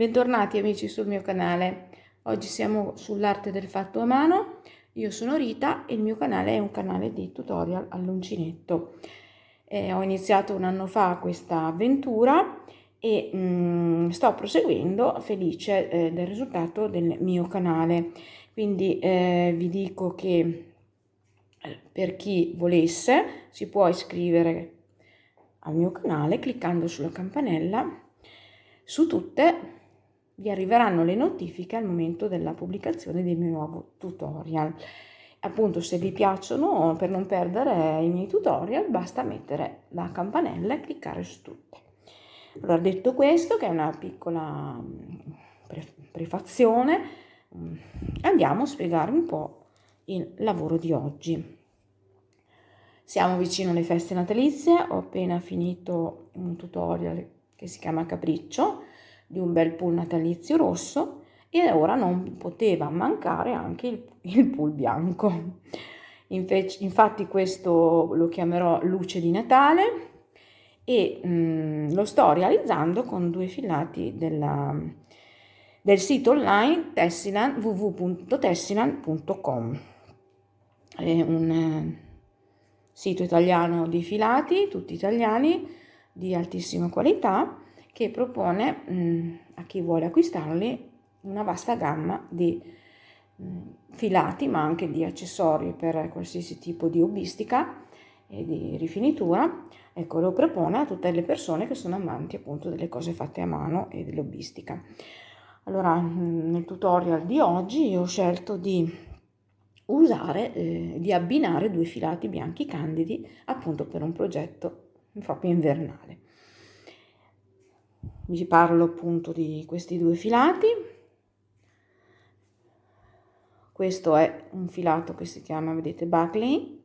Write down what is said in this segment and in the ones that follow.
Bentornati amici sul mio canale. Oggi siamo sull'arte del fatto a mano. Io sono Rita e il mio canale è un canale di tutorial all'uncinetto. Ho iniziato un anno fa questa avventura e sto proseguendo felice del risultato del mio canale. Quindi vi dico che per chi volesse si può iscrivere al mio canale cliccando sulla campanella. Su tutte vi arriveranno le notifiche al momento della pubblicazione del mio nuovo tutorial. Appunto, se vi piacciono, per non perdere i miei tutorial, basta mettere la campanella e cliccare su tutte. Allora, detto questo, che è una piccola prefazione, andiamo a spiegare un po' il lavoro di oggi. Siamo vicino alle feste natalizie, ho appena finito un tutorial che si chiama Capriccio, di un bel pool natalizio rosso, e ora non poteva mancare anche il pool bianco. Infatti questo lo chiamerò luce di Natale e lo sto realizzando con due filati del sito online Tessiland, www.tessiland.com. È un sito italiano di filati, tutti italiani, di altissima qualità, che propone a chi vuole acquistarli una vasta gamma di filati, ma anche di accessori per qualsiasi tipo di hobbistica e di rifinitura. Ecco, lo propone a tutte le persone che sono amanti appunto delle cose fatte a mano e dell'hobbistica. Allora, nel tutorial di oggi io ho scelto di di abbinare due filati bianchi candidi appunto per un progetto proprio invernale. Vi parlo appunto di questi due filati. Questo è un filato che si chiama, vedete, Buckley,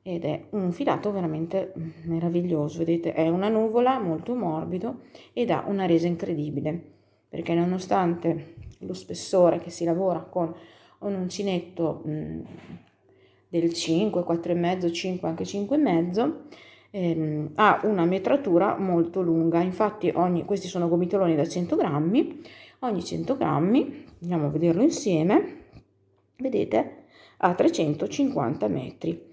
ed è un filato veramente meraviglioso. Vedete, è una nuvola molto morbido ed ha una resa incredibile, perché nonostante lo spessore che si lavora con un uncinetto del 5, 4,5, 5, anche 5,5, ha una metratura molto lunga. Infatti questi sono gomitoloni da 100 grammi, ogni 100 grammi, andiamo a vederlo insieme, vedete, ha 350 metri.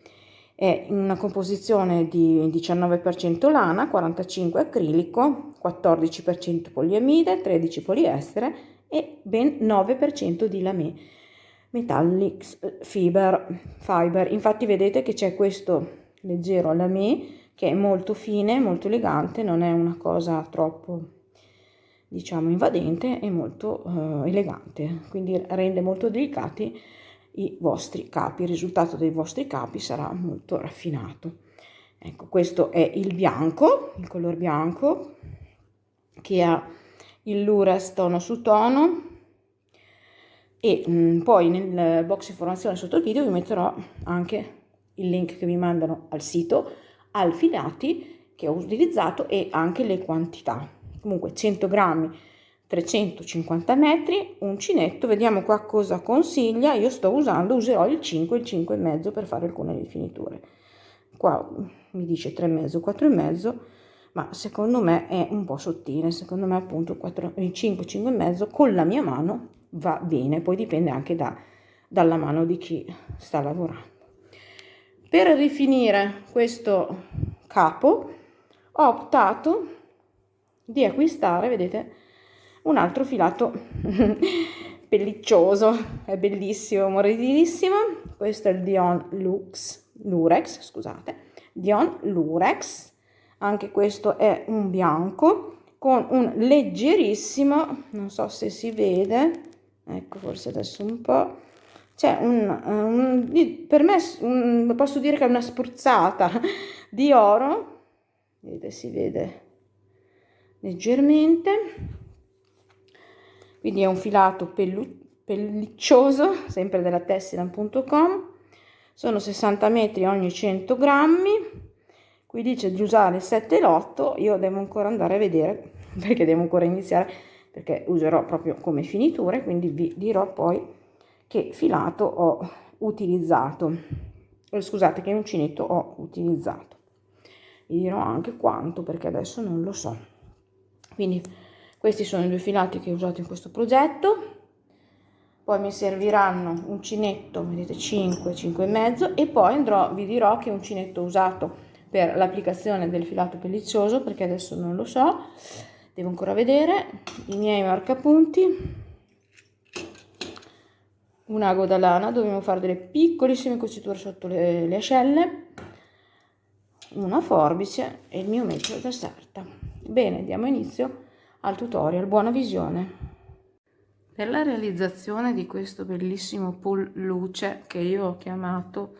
È una composizione di 19% lana, 45% acrilico, 14% poliamide, 13% poliestere e ben 9% di lamè metallic fiber. Infatti vedete che c'è questo leggero lamè che è molto fine, molto elegante, non è una cosa troppo, diciamo, invadente, è molto elegante, quindi rende molto delicati i vostri capi. Il risultato dei vostri capi sarà molto raffinato. Ecco, questo è il bianco, il color bianco, che ha il Lures tono su tono, e poi nel box informazione sotto il video vi metterò anche il link che vi mandano al sito, al filati che ho utilizzato e anche le quantità. Comunque 100 grammi, 350 metri, uncinetto. Vediamo qua cosa consiglia. Io userò il 5, il 5,5 per fare alcune rifiniture. Qua mi dice 3,5, 4,5, ma secondo me è un po' sottile. Secondo me appunto il 5, 5,5 con la mia mano va bene, poi dipende anche dalla mano di chi sta lavorando. Per rifinire questo capo ho optato di acquistare, vedete, un altro filato pelliccioso, è bellissimo, morbidissimo. Questo è il Dion Lurex, scusate, Dion Lurex, anche questo è un bianco con un leggerissimo, non so se si vede, ecco, forse adesso un po', c'è per me posso dire che è una spruzzata di oro, vedete, si vede leggermente, quindi è un filato pelliccioso, sempre della Tessiland.com, sono 60 metri ogni 100 grammi, qui dice di usare il 7 e l'8, io devo ancora andare a vedere, perché devo ancora iniziare, perché userò proprio come finiture, quindi vi dirò poi che filato ho utilizzato, scusate, che uncinetto ho utilizzato, vi dirò anche quanto, perché adesso non lo so. Quindi Questi sono i due filati che ho usato in questo progetto. Poi mi serviranno uncinetto, vedete 5, 5 e mezzo, e poi vi dirò che uncinetto usato per l'applicazione del filato pellicioso, perché adesso non lo so, devo ancora vedere. I miei marcapunti, un ago da lana, dobbiamo fare delle piccolissime cuciture sotto le ascelle, una forbice e il mio metro da sarta. Bene, diamo inizio al tutorial, buona visione. Per la realizzazione di questo bellissimo pull luce, che io ho chiamato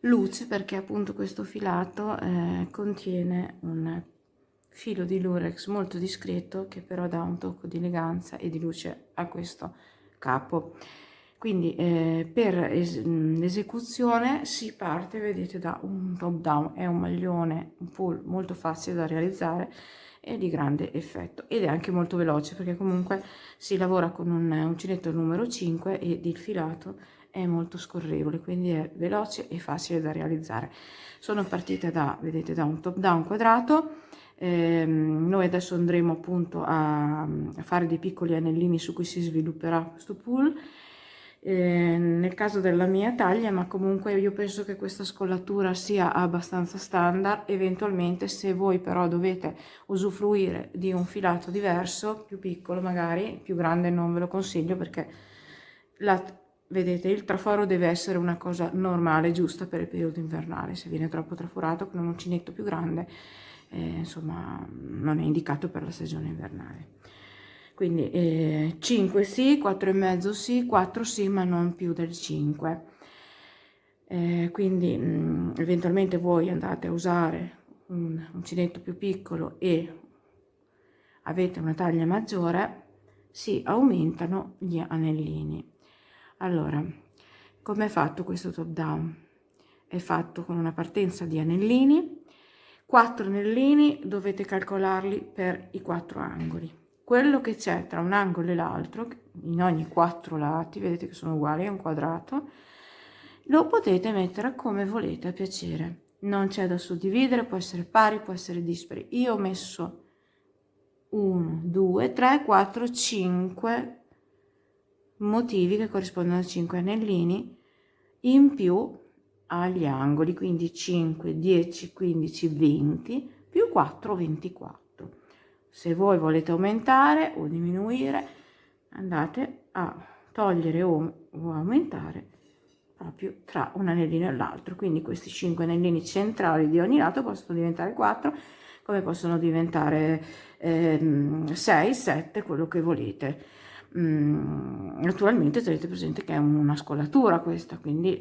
luce perché appunto questo filato contiene un filo di lurex molto discreto che però dà un tocco di eleganza e di luce a questo capo. Quindi per l'esecuzione si parte, vedete, da un top down, è un maglione, un pull molto facile da realizzare e di grande effetto, ed è anche molto veloce perché comunque si lavora con un uncinetto numero 5 ed il filato è molto scorrevole, quindi è veloce e facile da realizzare. Sono partita da, vedete, da un top down quadrato. Noi adesso andremo appunto a fare dei piccoli anellini su cui si svilupperà questo pull. Nel caso della mia taglia, ma comunque io penso che questa scollatura sia abbastanza standard. Eventualmente, se voi però dovete usufruire di un filato diverso, più piccolo magari, più grande non ve lo consiglio, perché vedete, il traforo deve essere una cosa normale, giusta per il periodo invernale. Se viene troppo traforato con un uncinetto più grande, insomma non è indicato per la stagione invernale. Quindi 5 sì, 4 e mezzo sì, 4 sì, ma non più del 5. Quindi eventualmente voi andate a usare un uncinetto più piccolo e avete una taglia maggiore, si aumentano gli anellini. Allora, come è fatto questo top down? È fatto con una partenza di anellini, 4 anellini dovete calcolarli per i 4 angoli. Quello che c'è tra un angolo e l'altro, in ogni 4 lati, vedete che sono uguali, è un quadrato, lo potete mettere come volete a piacere. Non c'è da suddividere, può essere pari, può essere dispari. Io ho messo 1, 2, 3, 4, 5 motivi che corrispondono a 5 anellini in più agli angoli, quindi 5, 10, 15, 20 più 4, 24. Se voi volete aumentare o diminuire, andate a togliere o aumentare proprio tra un anellino e l'altro. Quindi questi 5 anellini centrali di ogni lato possono diventare 4, come possono diventare 6, 7, quello che volete. Naturalmente tenete presente che è una scollatura questa, quindi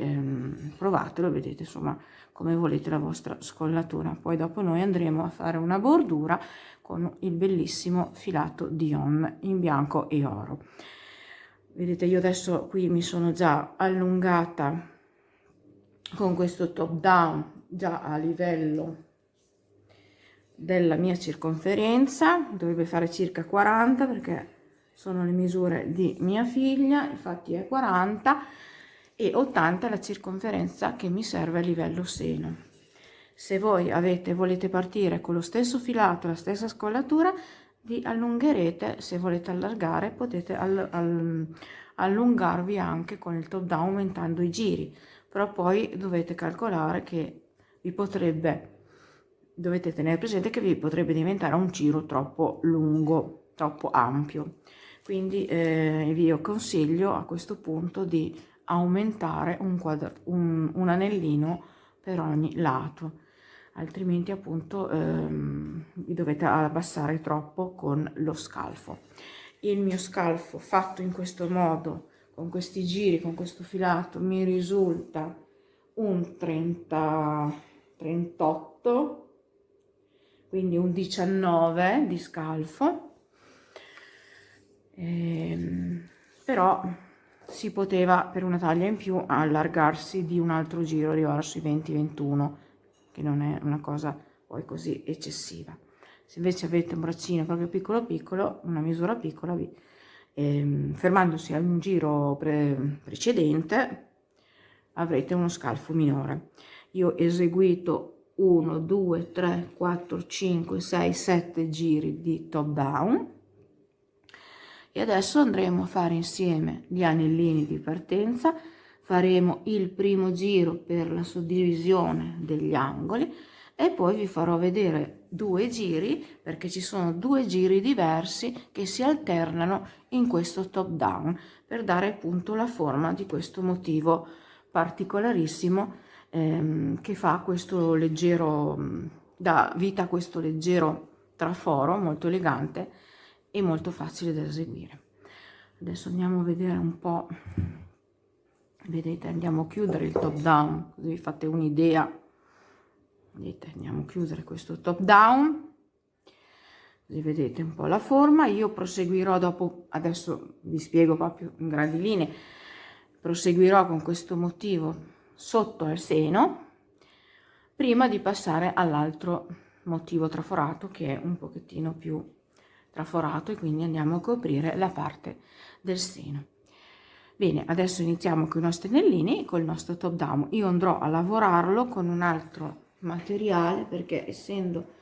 provatelo, vedete insomma come volete la vostra scollatura. Poi dopo noi andremo a fare una bordura con il bellissimo filato Dion in bianco e oro. Vedete, io adesso qui mi sono già allungata con questo top down già a livello della mia circonferenza, dovrebbe fare circa 40 perché sono le misure di mia figlia, infatti è 40, e 80 la circonferenza che mi serve a livello seno. Se voi volete partire con lo stesso filato, la stessa scollatura, vi allungherete. Se volete allargare, potete allungarvi anche con il top down aumentando i giri, però poi dovete calcolare che dovete tenere presente che vi potrebbe diventare un giro troppo lungo, troppo ampio. Quindi vi consiglio a questo punto di aumentare un anellino per ogni lato, altrimenti appunto vi dovete abbassare troppo con lo scalfo. Il mio scalfo fatto in questo modo, con questi giri, con questo filato, mi risulta un 38, quindi un 19 di scalfo. Però si poteva, per una taglia in più, allargarsi di un altro giro, arrivare sui 20-21, che non è una cosa poi così eccessiva. Se invece avete un braccino proprio piccolo piccolo, una misura piccola, fermandosi a un giro precedente, avrete uno scalfo minore. Io ho eseguito 1, 2, 3, 4, 5, 6, 7 giri di top down, E adesso andremo a fare insieme gli anellini di partenza, faremo il primo giro per la suddivisione degli angoli e poi vi farò vedere 2 giri, perché ci sono 2 giri diversi che si alternano in questo top down per dare appunto la forma di questo motivo particolarissimo che fa questo leggero, dà vita a questo leggero traforo molto elegante e molto facile da eseguire. Adesso andiamo a vedere un po', vedete, andiamo a chiudere il top down così vi fate un'idea. Vedete, andiamo a chiudere questo top down così vedete un po' la forma. Io proseguirò dopo, adesso vi spiego proprio in grandi linee, proseguirò con questo motivo sotto al seno prima di passare all'altro motivo traforato che è un pochettino più traforato, e quindi andiamo a coprire la parte del seno. Bene, adesso iniziamo con i nostri anellini, col nostro top down. Io andrò a lavorarlo con un altro materiale perché essendo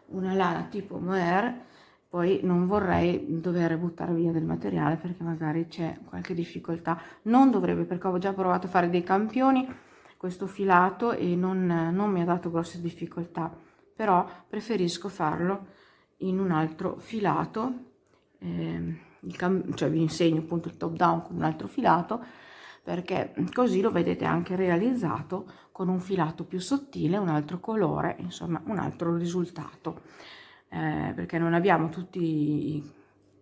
una lana tipo mohair poi non vorrei dover buttare via del materiale perché magari c'è qualche difficoltà. Non dovrebbe, perché ho già provato a fare dei campioni questo filato e non mi ha dato grosse difficoltà, però preferisco farlo in un altro filato, cioè vi insegno appunto il top down con un altro filato, perché così lo vedete anche realizzato con un filato più sottile, un altro colore, insomma un altro risultato, perché non abbiamo tutti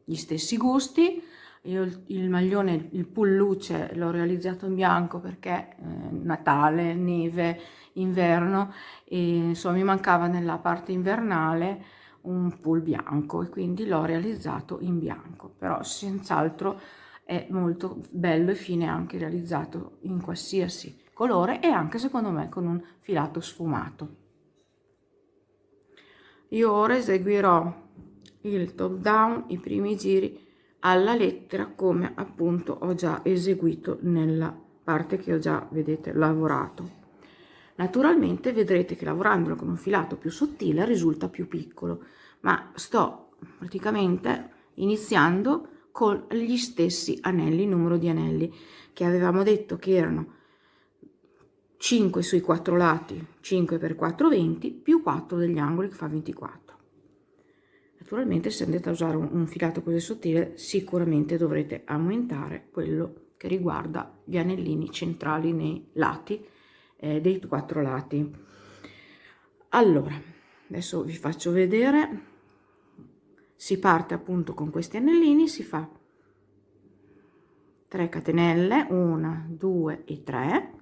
gli stessi gusti. Io il maglione, il pull luce l'ho realizzato in bianco perché Natale, neve, inverno, e insomma mi mancava nella parte invernale un pull bianco e quindi l'ho realizzato in bianco, però senz'altro è molto bello e fine anche realizzato in qualsiasi colore e anche secondo me con un filato sfumato. Io ora eseguirò il top down, i primi giri alla lettera come appunto ho già eseguito nella parte che ho già, vedete, lavorato. Naturalmente vedrete che lavorandolo con un filato più sottile risulta più piccolo, ma sto praticamente iniziando con gli stessi anelli, numero di anelli che avevamo detto che erano 5 sui 4 lati, 5 per 4, 20, più 4 degli angoli che fa 24. Naturalmente se andate a usare un filato così sottile sicuramente dovrete aumentare quello che riguarda gli anellini centrali nei lati, dei 4 lati. Allora, adesso vi faccio vedere, si parte appunto con questi anellini, si fa 3 catenelle, 1, 2 e 3,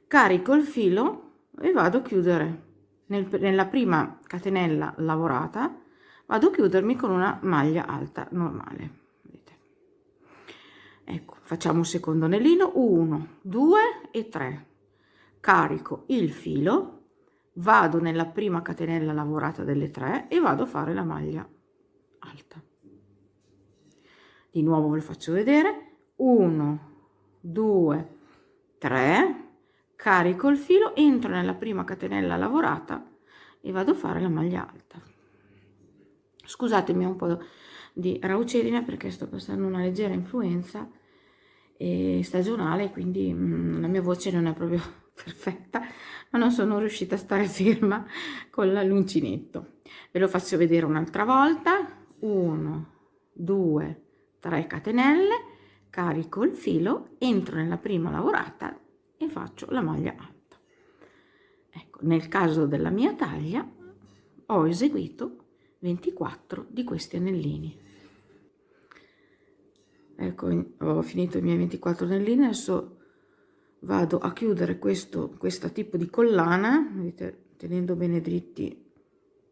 carico il filo e vado a chiudere nella prima catenella lavorata, vado a chiudermi con una maglia alta normale. Vedete? Ecco, facciamo un secondo anellino, 1, 2 e 3, carico il filo, vado nella prima catenella lavorata delle 3 e vado a fare la maglia alta. Di nuovo ve lo faccio vedere, 1, 2, 3, carico il filo, entro nella prima catenella lavorata e vado a fare la maglia alta. Scusatemi un po' di raucedine perché sto passando una leggera influenza stagionale, quindi la mia voce non è proprio perfetta, ma non sono riuscita a stare ferma con l'uncinetto. Ve lo faccio vedere un'altra volta, 1, 2, 3 catenelle, carico il filo, entro nella prima lavorata e faccio la maglia alta. Ecco, nel caso della mia taglia ho eseguito 24 di questi anellini. Ecco, ho finito i miei 24 anellini, adesso vado a chiudere questo tipo di collana, vedete, tenendo bene dritti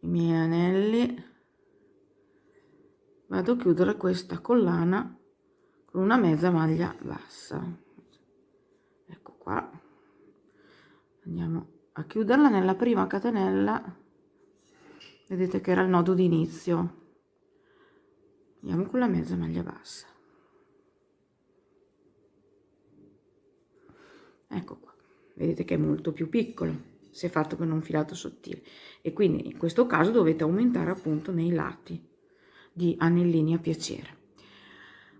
i miei anelli, vado a chiudere questa collana con una mezza maglia bassa. Ecco qua, andiamo a chiuderla nella prima catenella, vedete che era il nodo d'inizio, andiamo con la mezza maglia bassa. Ecco qua, vedete che è molto più piccolo se fatto con un filato sottile, e quindi in questo caso dovete aumentare appunto nei lati di anellini a piacere.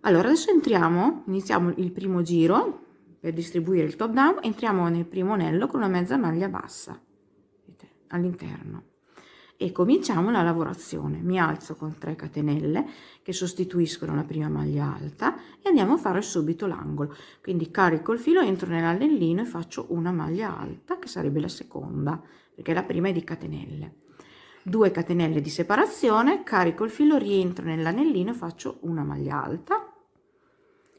Allora adesso iniziamo il primo giro per distribuire il top down, entriamo nel primo anello con una mezza maglia bassa, vedete, all'interno, e cominciamo la lavorazione. Mi alzo con 3 catenelle che sostituiscono la prima maglia alta e andiamo a fare subito l'angolo. Quindi carico il filo, entro nell'anellino e faccio una maglia alta, che sarebbe la seconda, perché la prima è di catenelle. 2 catenelle di separazione, carico il filo, rientro nell'anellino e faccio una maglia alta,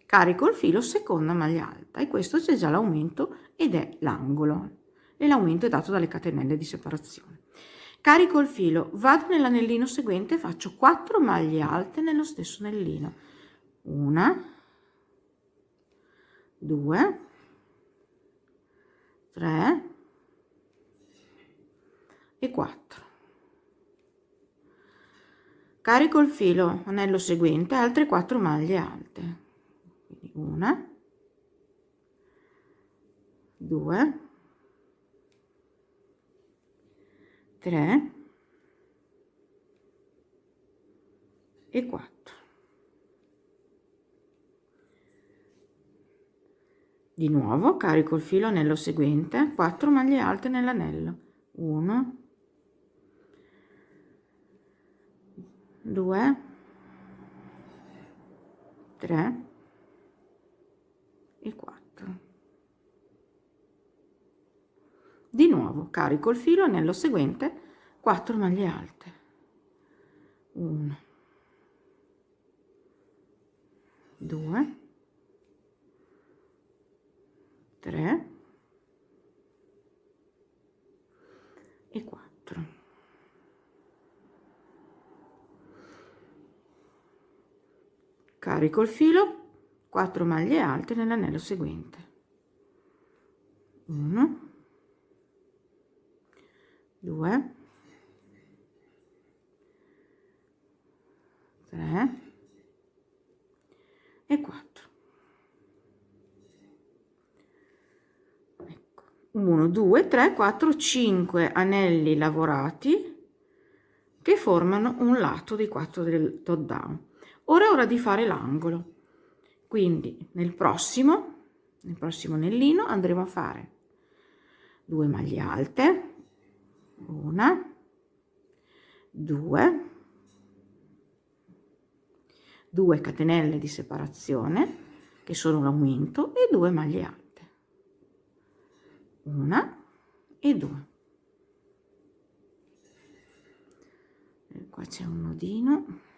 carico il filo, seconda maglia alta, e questo c'è già l'aumento ed è l'angolo, e l'aumento è dato dalle catenelle di separazione. Carico il filo, vado nell'anellino seguente e faccio 4 maglie alte nello stesso anellino, 1, 2, 3 e 4. Carico il filo, anello seguente, altre 4 maglie alte, quindi 1, 2, 3 e 4. Di nuovo carico il filo, anello seguente, 4 maglie alte nell'anello, 1, 2, 3 e 4. Di nuovo carico il filo, anello seguente, 4 maglie alte, 1, 2, 3 e 4. Carico il filo, 4 maglie alte nell'anello seguente, 1, 2, 3 e 4. Ecco, 1, 2, 3, 4, 5 anelli lavorati che formano un lato dei 4 del top down. Ora è ora di fare l'angolo, quindi nel prossimo anellino andremo a fare 2 maglie alte, 1, 2, 2 catenelle di separazione che sono l'aumento e 2 maglie alte, 1 e 2. E qua c'è un nodino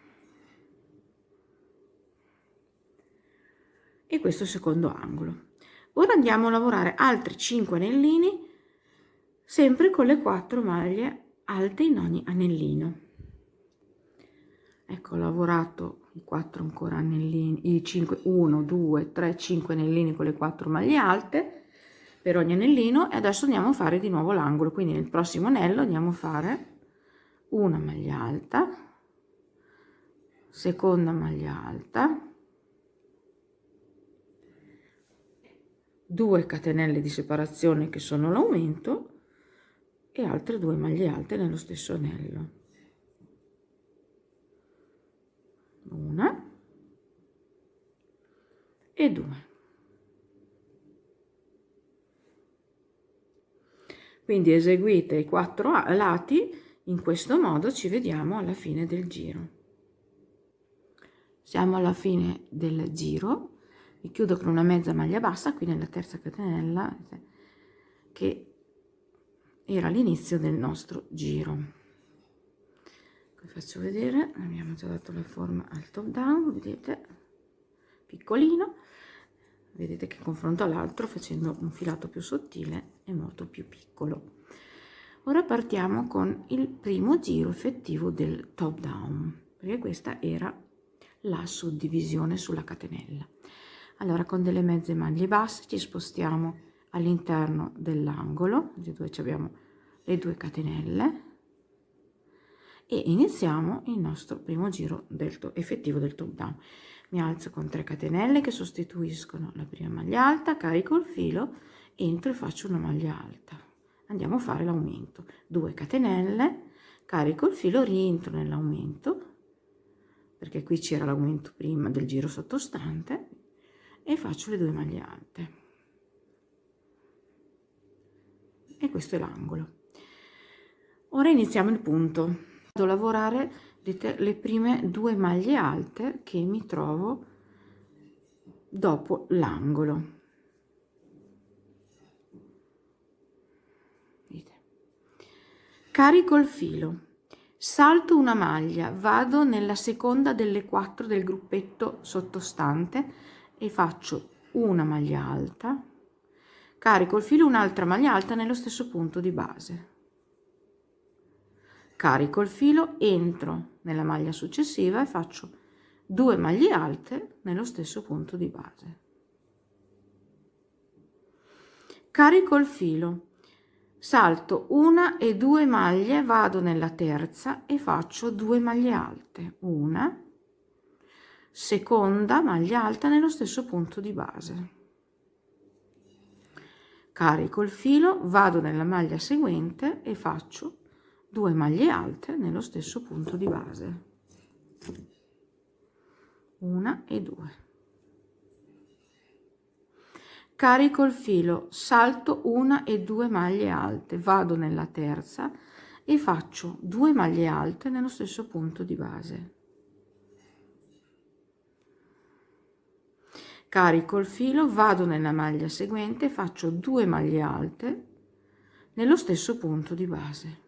e questo è il secondo angolo. Ora andiamo a lavorare altri 5 anellini sempre con le 4 maglie alte in ogni anellino. Ecco, ho lavorato i 4 ancora anellini, i 5, 1, 2, 3, 5 anellini con le 4 maglie alte per ogni anellino, e adesso andiamo a fare di nuovo l'angolo. Quindi nel prossimo anello andiamo a fare una maglia alta, seconda maglia alta, 2 catenelle di separazione che sono l'aumento e altre 2 maglie alte nello stesso anello, 1 e 2. Quindi eseguite i 4 lati in questo modo. Ci vediamo alla fine del giro. Siamo alla fine del giro, mi chiudo con una mezza maglia bassa qui nella terza catenella che era l'inizio del nostro giro. Vi faccio vedere, abbiamo già dato la forma al top down, vedete, piccolino, vedete che confronto all'altro, facendo un filato più sottile, è molto più piccolo. Ora partiamo con il primo giro effettivo del top down, perché questa era la suddivisione sulla catenella. Allora, con delle mezze maglie basse ci spostiamo all'interno dell'angolo dove abbiamo le 2 catenelle e iniziamo il nostro primo giro effettivo del top down. Mi alzo con 3 catenelle che sostituiscono la prima maglia alta, carico il filo, entro e faccio una maglia alta. Andiamo a fare l'aumento, 2 catenelle, carico il filo, rientro nell'aumento perché qui c'era l'aumento prima del giro sottostante, e faccio le 2 maglie alte, e questo è l'angolo. Ora iniziamo il punto. Vado a lavorare, vedete, le prime 2 maglie alte che mi trovo dopo l'angolo. Carico il filo, salto una maglia, vado nella seconda delle 4 del gruppetto sottostante e faccio una maglia alta, carico il filo, un'altra maglia alta nello stesso punto di base, carico il filo, entro nella maglia successiva e faccio 2 maglie alte nello stesso punto di base, carico il filo, salto una e 2 maglie, vado nella terza e faccio 2 maglie alte, una, seconda maglia alta nello stesso punto di base, carico il filo, vado nella maglia seguente e faccio 2 maglie alte nello stesso punto di base, una e 2, carico il filo, salto una e 2 maglie alte, vado nella terza e faccio 2 maglie alte nello stesso punto di base, carico il filo, vado nella maglia seguente e faccio 2 maglie alte nello stesso punto di base,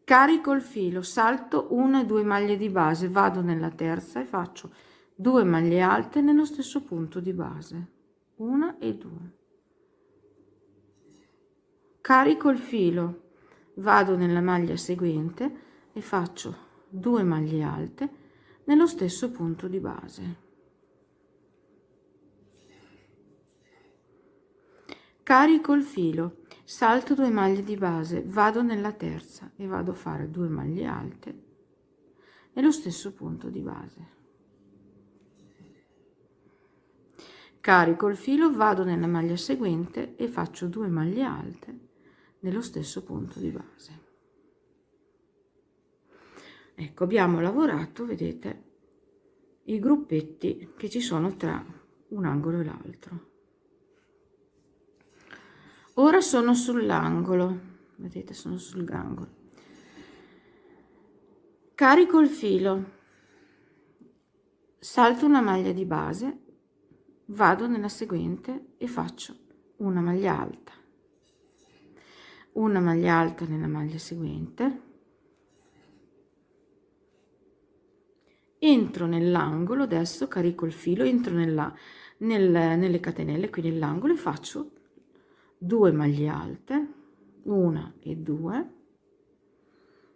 carico il filo, salto una e 2 maglie di base, vado nella terza e faccio 2 maglie alte nello stesso punto di base, una e 2, carico il filo, vado nella maglia seguente e faccio 2 maglie alte nello stesso punto di base, carico il filo, salto 2 maglie di base, vado nella terza e vado a fare 2 maglie alte nello stesso punto di base, carico il filo, vado nella maglia seguente e faccio 2 maglie alte nello stesso punto di base. Ecco, abbiamo lavorato, vedete, i gruppetti che ci sono tra un angolo e l'altro. Ora sono sull'angolo, vedete, sono sull'angolo, carico il filo, salto una maglia di base, vado nella seguente e faccio una maglia alta nella maglia seguente, entro nell'angolo, adesso carico il filo, entro nelle catenelle qui nell'angolo e faccio 2 maglie alte, una e 2,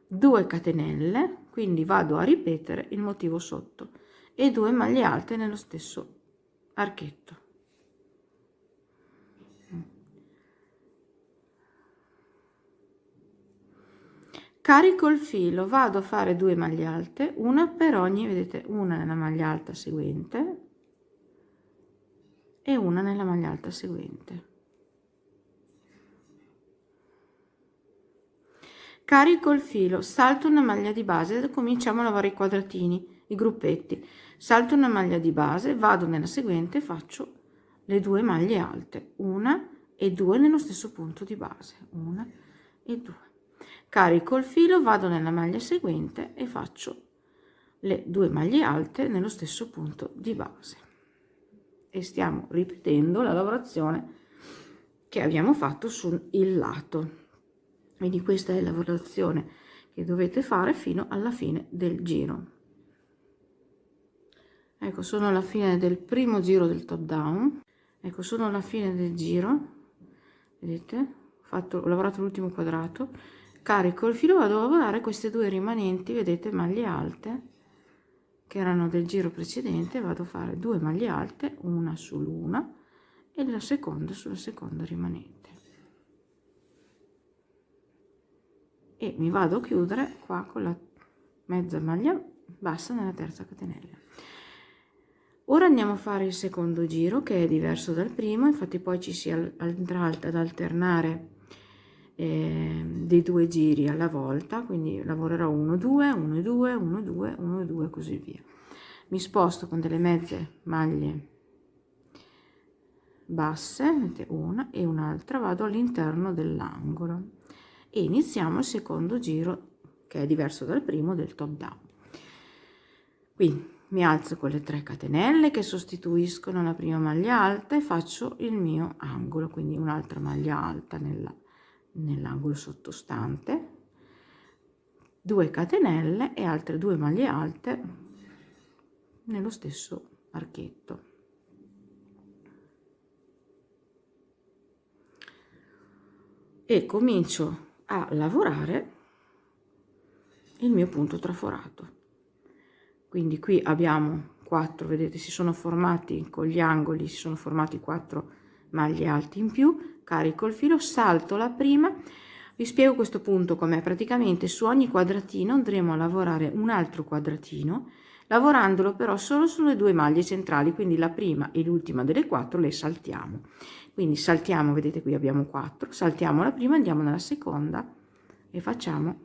2 catenelle, quindi vado a ripetere il motivo sotto e 2 maglie alte nello stesso archetto. Carico il filo, vado a fare 2 maglie alte, una per ogni, vedete, una nella maglia alta seguente e una nella maglia alta seguente. Carico il filo, salto una maglia di base, cominciamo a lavorare i quadratini, i gruppetti, salto una maglia di base, vado nella seguente e faccio le 2 maglie alte, una e 2 nello stesso punto di base, una e 2. Carico il filo, vado nella maglia seguente e faccio le 2 maglie alte nello stesso punto di base e stiamo ripetendo la lavorazione che abbiamo fatto sul lato. Quindi questa è la lavorazione che dovete fare fino alla fine del giro. Ecco, sono alla fine del primo giro del top down. Ecco, sono alla fine del giro, vedete, ho lavorato l'ultimo quadrato, carico il filo, vado a lavorare queste 2 rimanenti, vedete, maglie alte che erano del giro precedente, vado a fare 2 maglie alte, una sull'una e la seconda sulla seconda rimanente, e mi vado a chiudere qua con la mezza maglia bassa nella terza catenella. Ora andiamo a fare il secondo giro, che è diverso dal primo, infatti poi ci si andrà ad alternare dei 2 giri alla volta, quindi lavorerò 1 2 1 2 1 2 1 2 così via. Mi sposto con delle mezze maglie basse, una e un'altra, vado all'interno dell'angolo e iniziamo il secondo giro, che è diverso dal primo, del top down. Quindi mi alzo con le 3 catenelle che sostituiscono la prima maglia alta e faccio il mio angolo, quindi un'altra maglia alta nell'angolo sottostante, 2 catenelle e altre 2 maglie alte nello stesso archetto. E comincio a lavorare il mio punto traforato. Quindi qui abbiamo 4, vedete, si sono formati con gli angoli, si sono formati 4 maglie alte in più, carico il filo, salto la prima. Vi spiego questo punto com'è. Praticamente su ogni quadratino andremo a lavorare un altro quadratino, lavorandolo però solo sulle 2 maglie centrali, quindi la prima e l'ultima delle 4 le saltiamo. Quindi saltiamo, vedete qui abbiamo 4, saltiamo la prima, andiamo nella seconda e facciamo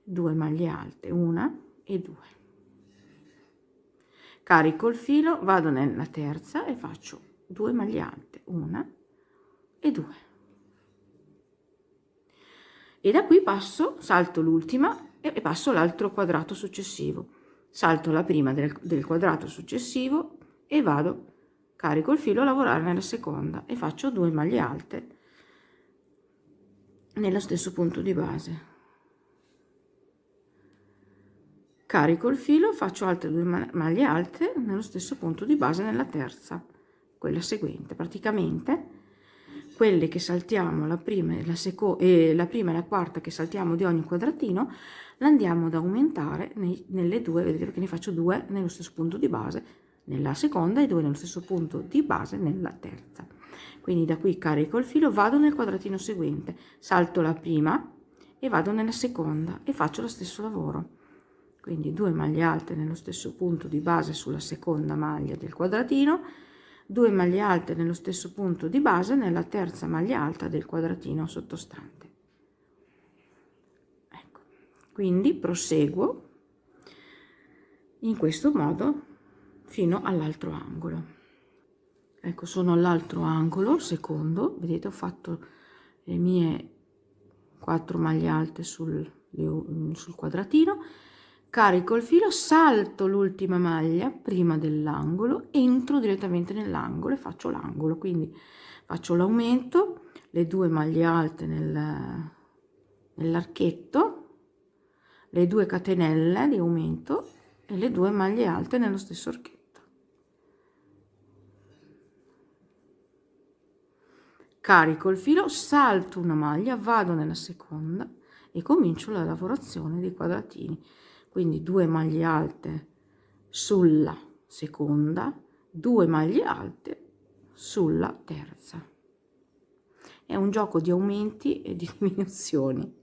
2 maglie alte, 1 e 2. Carico il filo, vado nella terza e faccio 2 maglie alte, 1 e 2. E da qui passo, salto l'ultima e passo l'altro quadrato successivo. Salto la prima del quadrato successivo e vado, carico il filo, a lavorare nella seconda e faccio 2 maglie alte nello stesso punto di base. Carico il filo, faccio altre 2 maglie alte nello stesso punto di base nella terza, quella seguente. Praticamente quelle che saltiamo, la prima e la quarta che saltiamo di ogni quadratino, la andiamo ad aumentare nelle 2, vedete che ne faccio 2 nello stesso punto di base nella seconda e 2 nello stesso punto di base nella terza. Quindi da qui carico il filo, vado nel quadratino seguente, salto la prima e vado nella seconda e faccio lo stesso lavoro. Quindi 2 maglie alte nello stesso punto di base sulla seconda maglia del quadratino, 2 maglie alte nello stesso punto di base nella terza maglia alta del quadratino sottostante. Ecco, quindi proseguo in questo modo fino all'altro angolo. Ecco, sono all'altro angolo, secondo, vedete ho fatto le mie 4 maglie alte sul quadratino, carico il filo, salto l'ultima maglia prima dell'angolo, entro direttamente nell'angolo e faccio l'angolo, quindi faccio l'aumento, le 2 maglie alte nell'archetto, le 2 catenelle di aumento e le 2 maglie alte nello stesso archetto. Carico il filo, salto una maglia, vado nella seconda e comincio la lavorazione dei quadratini. Quindi 2 maglie alte sulla seconda, 2 maglie alte sulla terza. È un gioco di aumenti e di diminuzioni.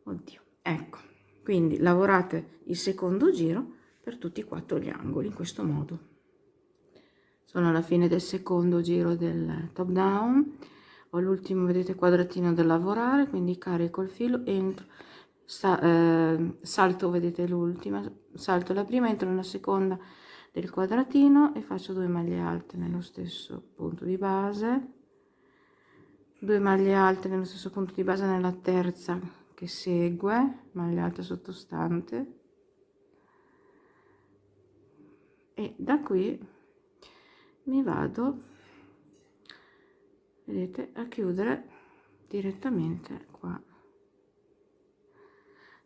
Oddio, ecco. Quindi lavorate il secondo giro per tutti e 4 gli angoli in questo modo. Sono alla fine del secondo giro del top down, ho l'ultimo, vedete, quadratino da lavorare, quindi carico il filo, entro, salto, vedete l'ultima, salto la prima, entro nella seconda del quadratino e faccio 2 maglie alte nello stesso punto di base, 2 maglie alte nello stesso punto di base nella terza che segue, maglia alta sottostante, e da qui mi vado, vedete, a chiudere direttamente qua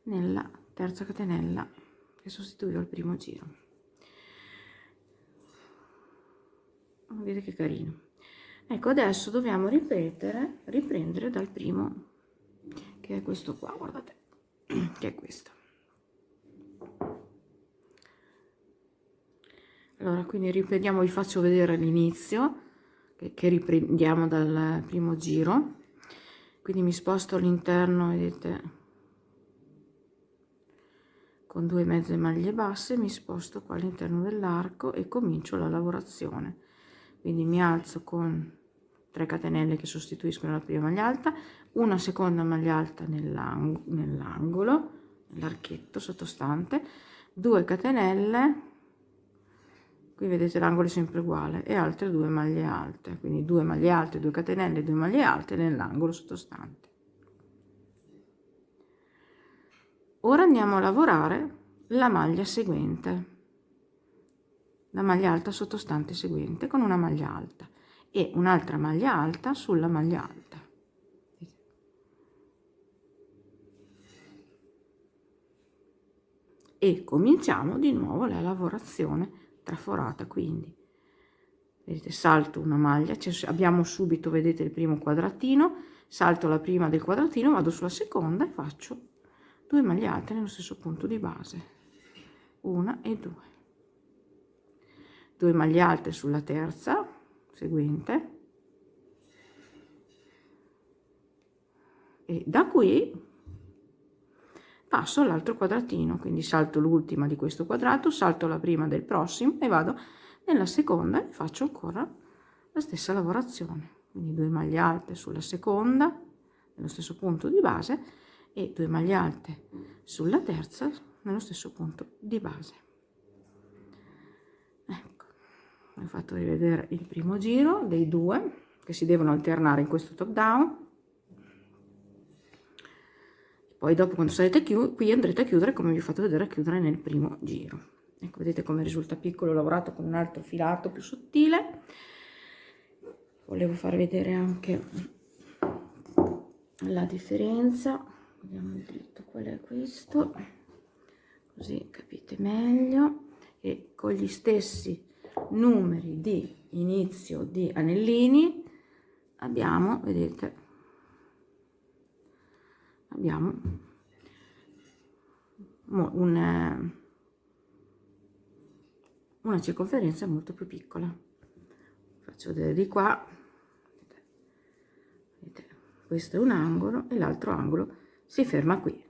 nella terza catenella che sostituiva il primo giro. Vedete che carino. Ecco, adesso dobbiamo riprendere dal primo, che è questo qua, guardate, che è questo. Allora, quindi riprendiamo, vi faccio vedere l'inizio, che riprendiamo dal primo giro. Quindi mi sposto all'interno, vedete, con 2 mezze maglie basse, mi sposto qua all'interno dell'arco e comincio la lavorazione. Quindi mi alzo con 3 catenelle che sostituiscono la prima maglia alta, una seconda maglia alta nell'angolo, nell'archetto sottostante, 2 catenelle, qui vedete l'angolo è sempre uguale, e altre 2 maglie alte, quindi 2 maglie alte, 2 catenelle, 2 maglie alte nell'angolo sottostante. Ora andiamo a lavorare la maglia seguente, la maglia alta sottostante seguente, con una maglia alta e un'altra maglia alta sulla maglia alta. E cominciamo di nuovo la lavorazione traforata, quindi vedete, salto una maglia, abbiamo subito, vedete, il primo quadratino, salto la prima del quadratino, vado sulla seconda e faccio 2 maglie alte nello stesso punto di base, una e 2, 2 maglie alte sulla terza seguente, e da qui passo all'altro quadratino, quindi salto l'ultima di questo quadrato, salto la prima del prossimo e vado nella seconda e faccio ancora la stessa lavorazione, quindi 2 maglie alte sulla seconda nello stesso punto di base e 2 maglie alte sulla terza nello stesso punto di base. Ecco, ho fatto rivedere il primo giro dei 2 che si devono alternare in questo top down. Poi dopo, quando sarete qui, andrete a chiudere come vi ho fatto vedere a chiudere nel primo giro. Ecco, vedete come risulta piccolo, ho lavorato con un altro filato più sottile. Volevo far vedere anche la differenza. Vediamo il dritto qual è questo, così capite meglio. E con gli stessi numeri di inizio di anellini abbiamo, vedete, abbiamo una circonferenza molto più piccola. Faccio vedere di qua, vedete, questo è un angolo e l'altro angolo si ferma qui.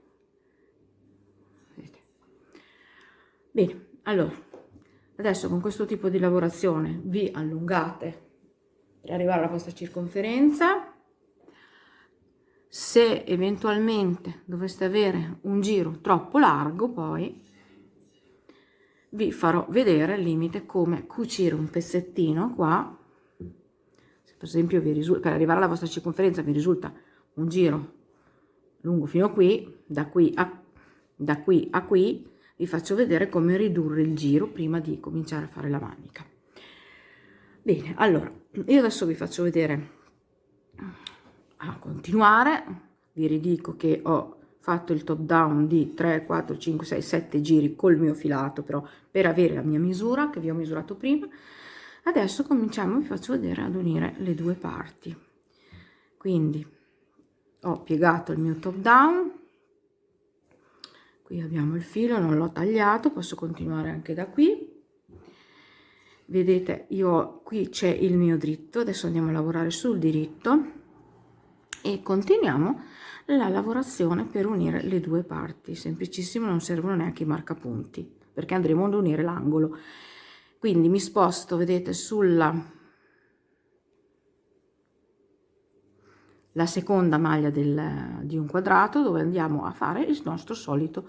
Vedete? Bene, allora adesso con questo tipo di lavorazione vi allungate per arrivare alla vostra circonferenza. Se eventualmente doveste avere un giro troppo largo, poi vi farò vedere al limite come cucire un pezzettino qua. Se per esempio per arrivare alla vostra circonferenza vi risulta un giro lungo fino a qui, da qui a qui, vi faccio vedere come ridurre il giro prima di cominciare a fare la manica. Bene, allora io adesso vi faccio vedere a continuare. Vi ridico che ho fatto il top down di 3 4 5 6 7 giri col mio filato, però per avere la mia misura che vi ho misurato prima. Adesso cominciamo, vi faccio vedere ad unire le due parti. Quindi ho piegato il mio top down, qui abbiamo il filo, non l'ho tagliato, posso continuare anche da qui. Vedete, qui c'è il mio dritto, adesso andiamo a lavorare sul diritto e continuiamo la lavorazione per unire le due parti. Semplicissimo, non servono neanche i marcapunti perché andremo ad unire l'angolo. Quindi mi sposto, vedete, sulla seconda maglia di un quadrato dove andiamo a fare il nostro solito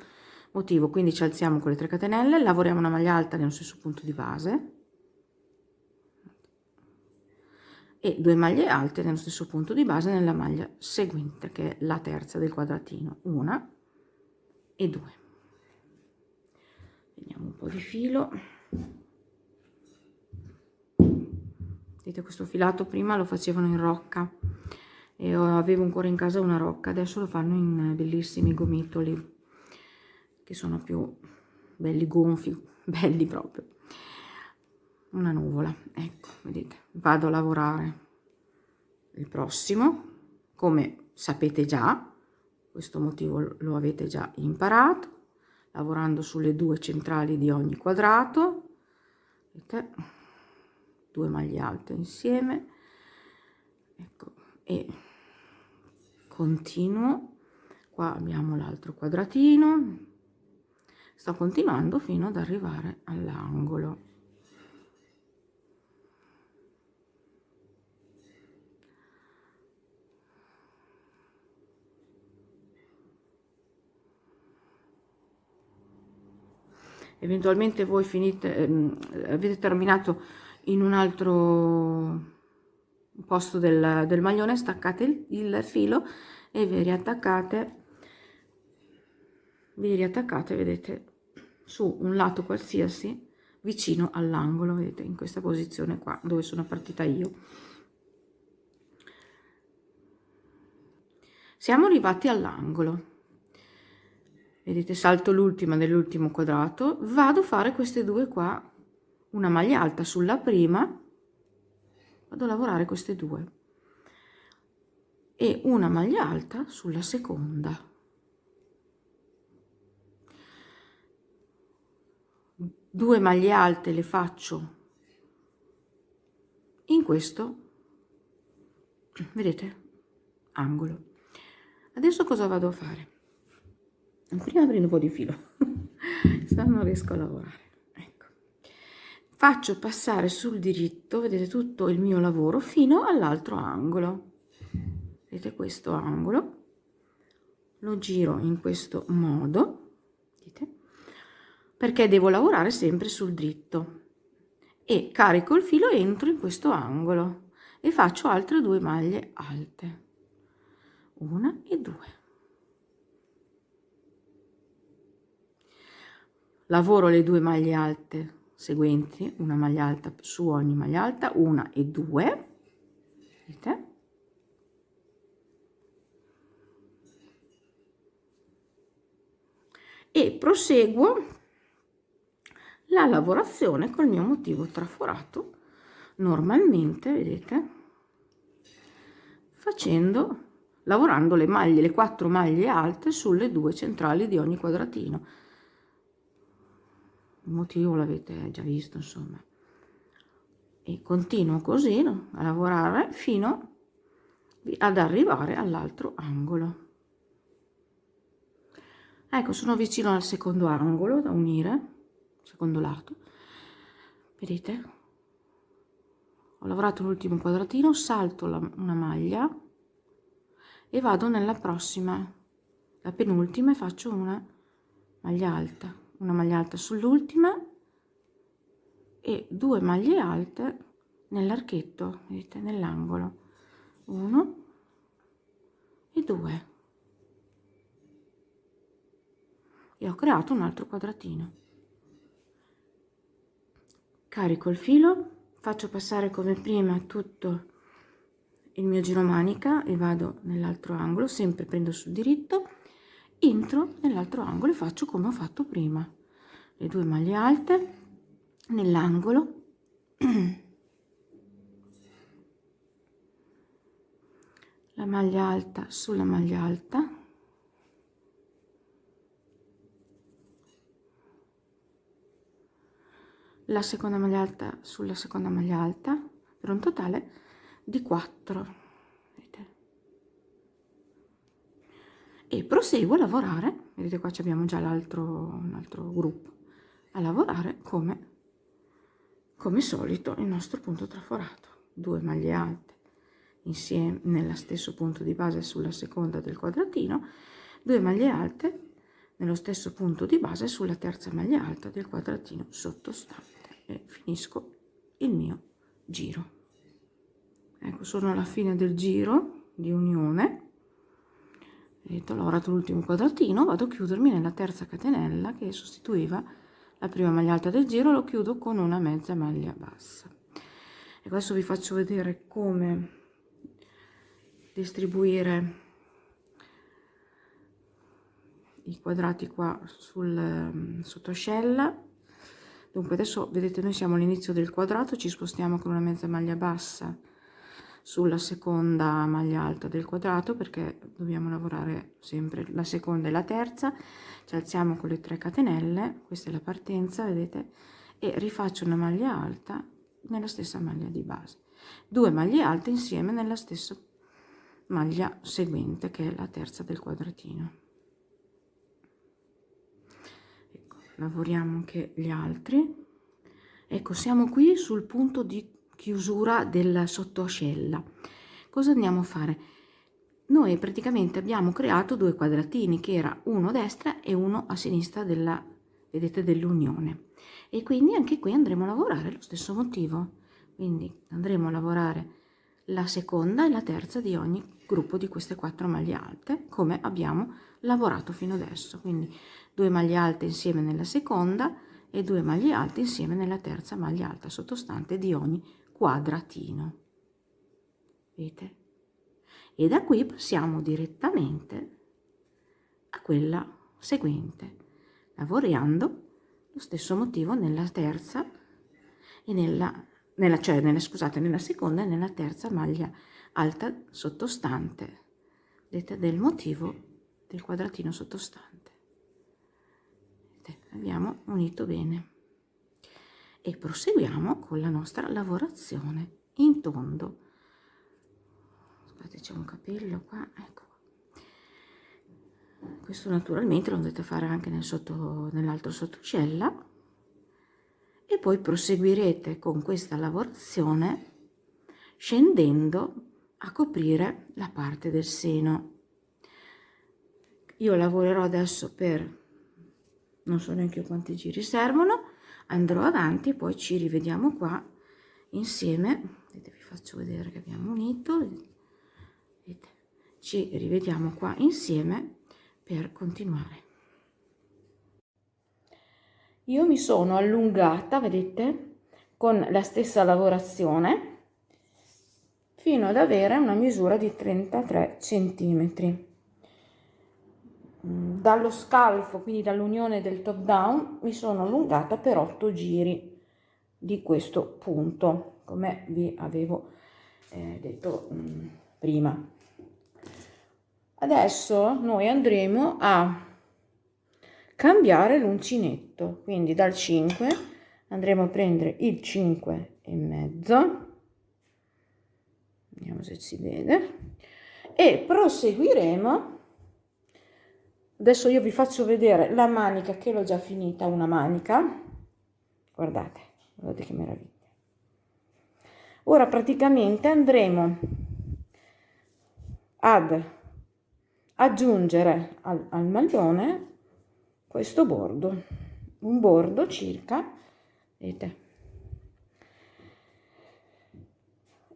motivo. Quindi ci alziamo con le 3 catenelle, lavoriamo una maglia alta nello stesso punto di base e 2 maglie alte nello stesso punto di base nella maglia seguente, che è la terza del quadratino, una e 2. Vediamo un po' di filo. Vedete, questo filato prima lo facevano in rocca e avevo ancora in casa una rocca, adesso lo fanno in bellissimi gomitoli che sono più belli, gonfi, belli proprio. Una nuvola, ecco, vedete, vado a lavorare il prossimo, come sapete già, questo motivo lo avete già imparato, lavorando sulle 2 centrali di ogni quadrato, vedete, 2 maglie alte insieme, ecco, e continuo. Qua abbiamo l'altro quadratino, sto continuando fino ad arrivare all'angolo. eventualmente voi avete terminato in un altro posto del maglione, staccate il filo e vi riattaccate, vedete, su un lato qualsiasi vicino all'angolo, vedete, in questa posizione qua dove sono partita io. Siamo arrivati all'angolo, vedete, salto l'ultima dell'ultimo quadrato, vado a fare queste due qua, una maglia alta sulla prima, vado a lavorare queste due e una maglia alta sulla seconda. Due maglie alte le faccio in questo, vedete, angolo. Adesso cosa vado a fare? Prima prendo un po' di filo, se no non riesco a lavorare. Ecco, faccio passare sul diritto, vedete, tutto il mio lavoro fino all'altro angolo. Vedete questo angolo, lo giro in questo modo, vedete, perché devo lavorare sempre sul dritto, e carico il filo, entro in questo angolo e faccio altre due maglie alte, una e due. Lavoro le due maglie alte seguenti, una maglia alta su ogni maglia alta, una e due, vedete? E proseguo la lavorazione col mio motivo traforato, normalmente, vedete, lavorando le maglie, le 4 maglie alte sulle due centrali di ogni quadratino. Il motivo l'avete già visto, insomma, e continuo così, no, a lavorare fino ad arrivare all'altro angolo. Ecco, sono vicino al secondo angolo da unire, secondo lato, vedete, ho lavorato l'ultimo quadratino, salto una maglia e vado nella prossima, la penultima, e faccio una maglia alta sull'ultima e due maglie alte nell'archetto, vedete, nell'angolo, 1 e 2, e ho creato un altro quadratino. Carico il filo, faccio passare come prima tutto il mio giro manica e vado nell'altro angolo, sempre prendo sul diritto, entro nell'altro angolo e faccio come ho fatto prima, le due maglie alte nell'angolo, la maglia alta sulla maglia alta, la seconda maglia alta sulla seconda maglia alta, per un totale di 4, vedete? E proseguo a lavorare, vedete, qua abbiamo già un altro gruppo, a lavorare come solito il nostro punto traforato, due maglie alte insieme nello stesso punto di base sulla seconda del quadratino, due maglie alte nello stesso punto di base sulla terza maglia alta del quadratino sottostante, e finisco il mio giro. Ecco, sono alla fine del giro di unione, vedete, ho lavorato l'ultimo quadratino, vado a chiudermi nella terza catenella che sostituiva la prima maglia alta del giro, lo chiudo con una mezza maglia bassa. E adesso vi faccio vedere come distribuire i quadrati qua sul sottoscella. Dunque adesso vedete, noi siamo all'inizio del quadrato, ci spostiamo con una mezza maglia bassa sulla seconda maglia alta del quadrato, perché dobbiamo lavorare sempre la seconda e la terza, ci alziamo con le 3 catenelle, questa è la partenza, vedete, e rifaccio una maglia alta nella stessa maglia di base, 2 maglie alte insieme nella stessa maglia seguente, che è la terza del quadratino. Ecco, lavoriamo anche gli altri. Ecco, siamo qui sul punto di chiusura del sottoascella. Cosa andiamo a fare? Noi praticamente abbiamo creato due quadratini, che era uno a destra e uno a sinistra vedete, dell'unione. E quindi anche qui andremo a lavorare lo stesso motivo, quindi andremo a lavorare la seconda e la terza di ogni gruppo di queste 4 maglie alte, come abbiamo lavorato fino adesso. Quindi 2 maglie alte insieme nella seconda e 2 maglie alte insieme nella terza maglia alta sottostante di ogni quadratino. Vedete? E da qui passiamo direttamente a quella seguente, lavorando lo stesso motivo nella terza e nella seconda e nella terza maglia alta sottostante, vedete, del motivo del quadratino sottostante. Vedete, abbiamo unito bene e proseguiamo con la nostra lavorazione in tondo. Scusate, c'è un capello qua, ecco. Questo naturalmente lo dovete fare anche nell'altro sottocella, e poi proseguirete con questa lavorazione scendendo a coprire la parte del seno. Io lavorerò adesso per non so neanche quanti giri servono, andrò avanti e poi ci rivediamo qua insieme. Vedete, vi faccio vedere che abbiamo unito, vedete, ci rivediamo qua insieme per continuare. Io mi sono allungata, vedete, con la stessa lavorazione fino ad avere una misura di 33 centimetri. Dallo scalfo, quindi dall'unione del top down, mi sono allungata per 8 giri di questo punto, come vi avevo detto prima. Adesso noi andremo a cambiare l'uncinetto, quindi dal 5 andremo a prendere il 5 e mezzo, vediamo se si vede, e proseguiremo. Adesso io vi faccio vedere la manica, che l'ho già finita, una manica, guardate che meraviglia. Ora praticamente andremo ad aggiungere al maglione questo bordo, un bordo circa, vedete,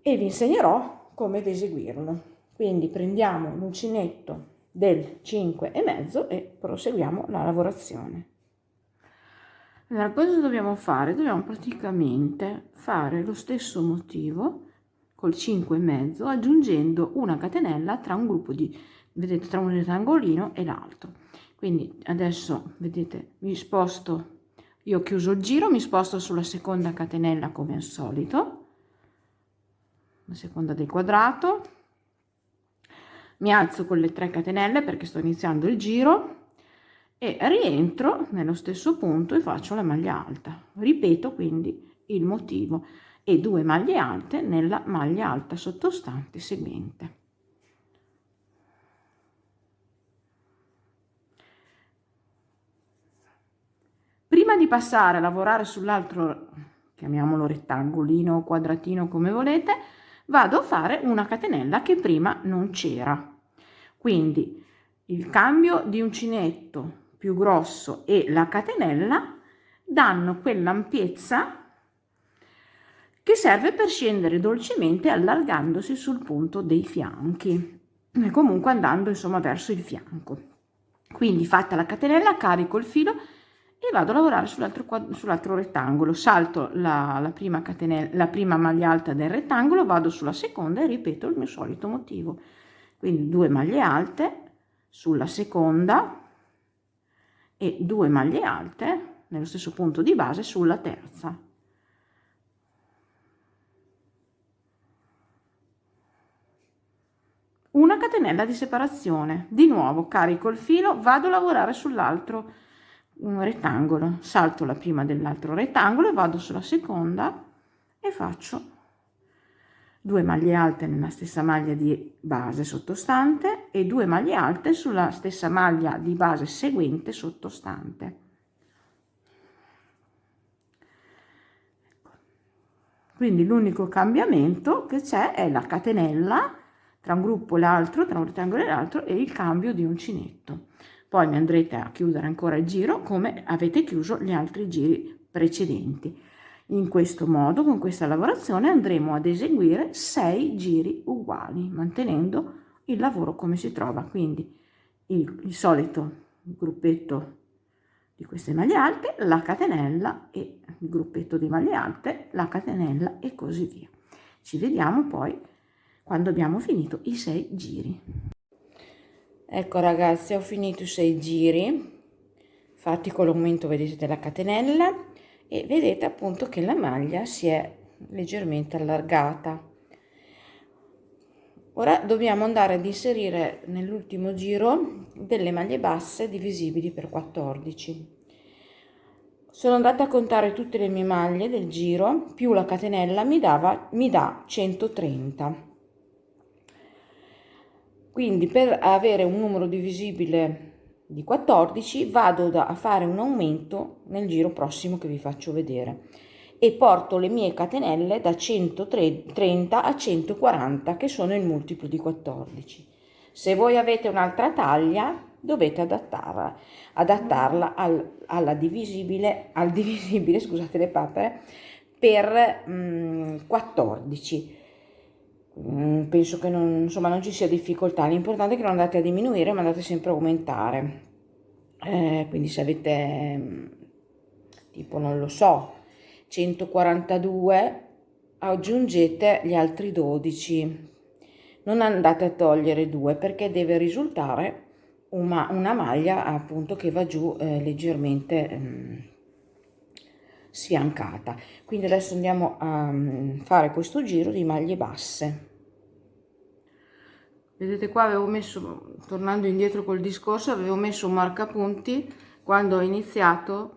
e vi insegnerò come ad eseguirlo. Quindi prendiamo l'uncinetto del 5 e mezzo e proseguiamo la lavorazione. Allora, cosa dobbiamo fare? Dobbiamo praticamente fare lo stesso motivo col 5 e mezzo, aggiungendo una catenella tra un gruppo di, vedete, tra un rettangolino e l'altro. Quindi adesso, vedete, mi sposto, io ho chiuso il giro, mi sposto sulla seconda catenella come al solito, la seconda del quadrato, mi alzo con le 3 catenelle perché sto iniziando il giro e rientro nello stesso punto e faccio la maglia alta. Ripeto quindi il motivo e 2 maglie alte nella maglia alta sottostante seguente. Prima di passare a lavorare sull'altro, chiamiamolo rettangolino o quadratino come volete, vado a fare una catenella che prima non c'era. Quindi il cambio di uncinetto più grosso e la catenella danno quell'ampiezza che serve per scendere dolcemente allargandosi sul punto dei fianchi e comunque andando insomma verso il fianco. Quindi fatta la catenella carico il filo e vado a lavorare sull'altro rettangolo, salto la prima catenella, la prima maglia alta del rettangolo, vado sulla seconda e ripeto il mio solito motivo. Quindi 2 maglie alte sulla seconda e 2 maglie alte nello stesso punto di base sulla terza. Una catenella di separazione, di nuovo carico il filo, vado a lavorare sull'altro rettangolo, salto la prima dell'altro rettangolo e vado sulla seconda e faccio 2 maglie alte nella stessa maglia di base sottostante e 2 maglie alte sulla stessa maglia di base seguente sottostante. Quindi l'unico cambiamento che c'è è la catenella tra un gruppo e l'altro, tra un rettangolo e l'altro, e il cambio di uncinetto. poi mi andrete a chiudere ancora il giro come avete chiuso gli altri giri precedenti. In questo modo, con questa lavorazione, andremo ad eseguire 6 giri uguali, mantenendo il lavoro come si trova, quindi il solito gruppetto di queste maglie alte, la catenella e il gruppetto di maglie alte, la catenella e così via. Ci vediamo poi quando abbiamo finito i 6 giri. Ecco ragazzi, ho finito i 6 giri fatti con l'aumento, vedete, della catenella, e vedete appunto che la maglia si è leggermente allargata. Ora dobbiamo andare ad inserire nell'ultimo giro delle maglie basse divisibili per 14. Sono andata a contare tutte le mie maglie del giro più la catenella mi dà 130. Quindi per avere un numero divisibile di 14 vado a fare un aumento nel giro prossimo che vi faccio vedere e porto le mie catenelle da 130 a 140, che sono il multiplo di 14. Se voi avete un'altra taglia dovete adattarla al divisibile, scusate le papere, per 14. Penso che non ci sia difficoltà, l'importante è che non andate a diminuire ma andate sempre a aumentare. Quindi se avete tipo, non lo so, 142, aggiungete gli altri 12, non andate a togliere 2 perché deve risultare una maglia appunto che va giù leggermente sfiancata. Quindi adesso andiamo a fare questo giro di maglie basse. Vedete qua avevo messo, tornando indietro col discorso, avevo messo un marcapunti quando ho iniziato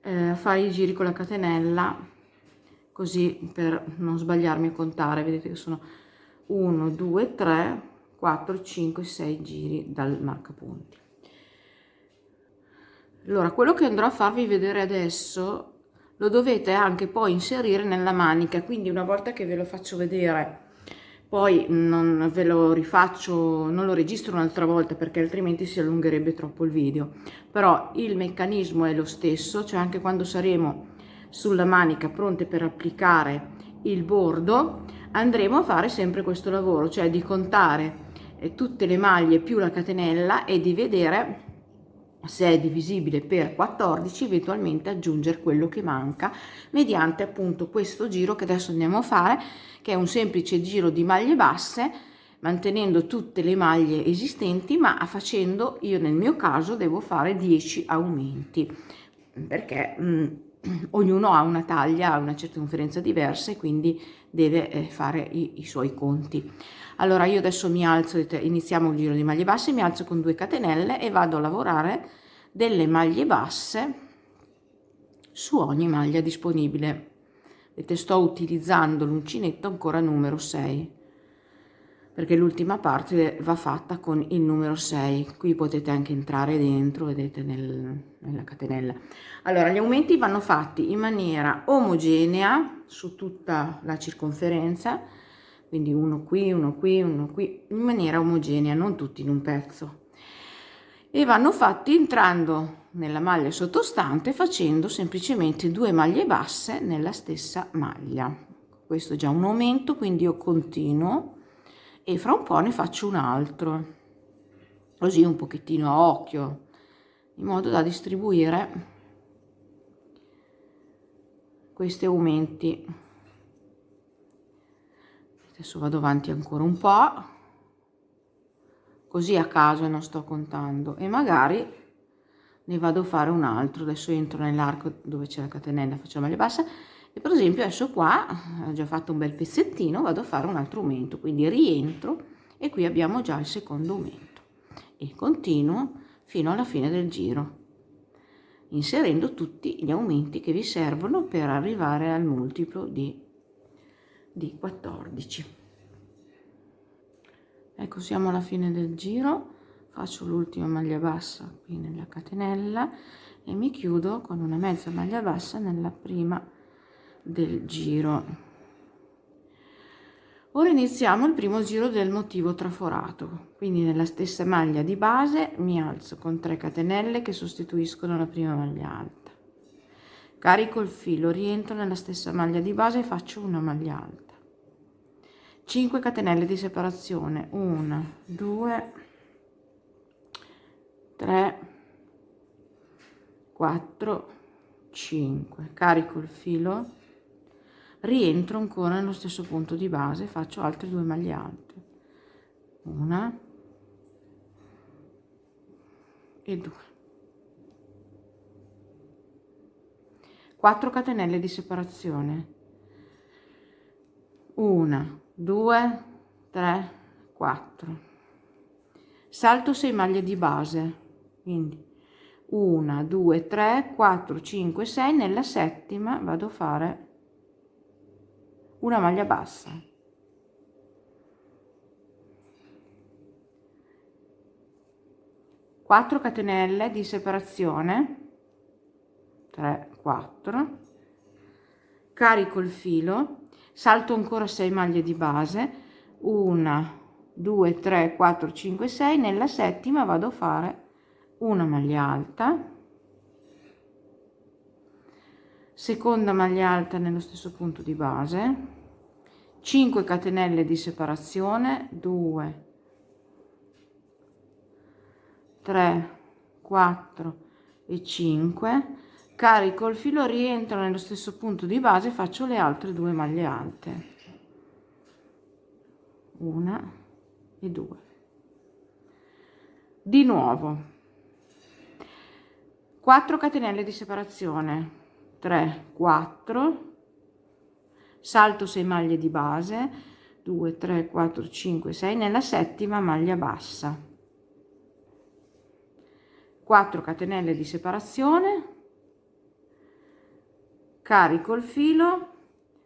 a fare i giri con la catenella, così per non sbagliarmi a contare. Vedete che sono 1, 2, 3, 4, 5, 6 giri dal marcapunti. Allora, quello che andrò a farvi vedere adesso lo dovete anche poi inserire nella manica, quindi una volta che ve lo faccio vedere poi non ve lo rifaccio, non lo registro un'altra volta perché altrimenti si allungherebbe troppo il video, però il meccanismo è lo stesso, cioè anche quando saremo sulla manica pronte per applicare il bordo andremo a fare sempre questo lavoro, cioè di contare tutte le maglie più la catenella e di vedere se è divisibile per 14, eventualmente aggiungere quello che manca mediante appunto questo giro che adesso andiamo a fare, che è un semplice giro di maglie basse mantenendo tutte le maglie esistenti, ma facendo, io nel mio caso devo fare 10 aumenti perché ognuno ha una taglia, ha una circonferenza diversa e quindi deve fare i suoi conti. Allora io adesso mi alzo, iniziamo il giro di maglie basse, mi alzo con 2 catenelle e vado a lavorare delle maglie basse su ogni maglia disponibile. Vedete, sto utilizzando l'uncinetto ancora numero 6 perché l'ultima parte va fatta con il numero 6. Qui potete anche entrare dentro, vedete, nella catenella. Allora gli aumenti vanno fatti in maniera omogenea su tutta la circonferenza, quindi uno qui, uno qui, uno qui, in maniera omogenea, non tutti in un pezzo, e vanno fatti entrando nella maglia sottostante facendo semplicemente 2 maglie basse nella stessa maglia. Questo è già un aumento, quindi io continuo e fra un po' ne faccio un altro, così un pochettino a occhio, in modo da distribuire questi aumenti. Adesso vado avanti ancora un po', così a caso non sto contando, e magari ne vado a fare un altro. Adesso entro nell'arco dove c'è la catenella, faccio la maglia bassa e per esempio adesso qua ho già fatto un bel pezzettino, vado a fare un altro aumento, quindi rientro e qui abbiamo già il secondo aumento e continuo fino alla fine del giro inserendo tutti gli aumenti che vi servono per arrivare al multiplo di 14. Ecco, siamo alla fine del giro, faccio l'ultima maglia bassa qui nella catenella e mi chiudo con una mezza maglia bassa nella prima del giro. Ora iniziamo il primo giro del motivo traforato, quindi nella stessa maglia di base mi alzo con 3 catenelle che sostituiscono la prima maglia alta, carico il filo, rientro nella stessa maglia di base e faccio una maglia alta, 5 catenelle di separazione, 1, 2, 3, 4, 5, carico il filo, rientro ancora nello stesso punto di base, faccio altre 2 maglie alte, 1 e 2, 4 catenelle di separazione, 1, 2, 3, 4, salto 6 maglie di base, quindi 1, 2, 3, 4, 5, 6, nella settima vado a fare una maglia bassa, 4 catenelle di separazione, 3, 4, carico il filo, salto ancora 6 maglie di base, 1, 2, 3, 4, 5, 6, nella settima vado a fare una maglia alta, seconda maglia alta nello stesso punto di base, 5 catenelle di separazione, 2, 3, 4 e 5, carico il filo, rientro nello stesso punto di base, faccio le altre 2 maglie alte, 1 e 2, di nuovo 4 catenelle di separazione, 3, 4, salto 6 maglie di base, 2, 3, 4, 5, 6, nella settima maglia bassa, 4 catenelle di separazione, carico il filo,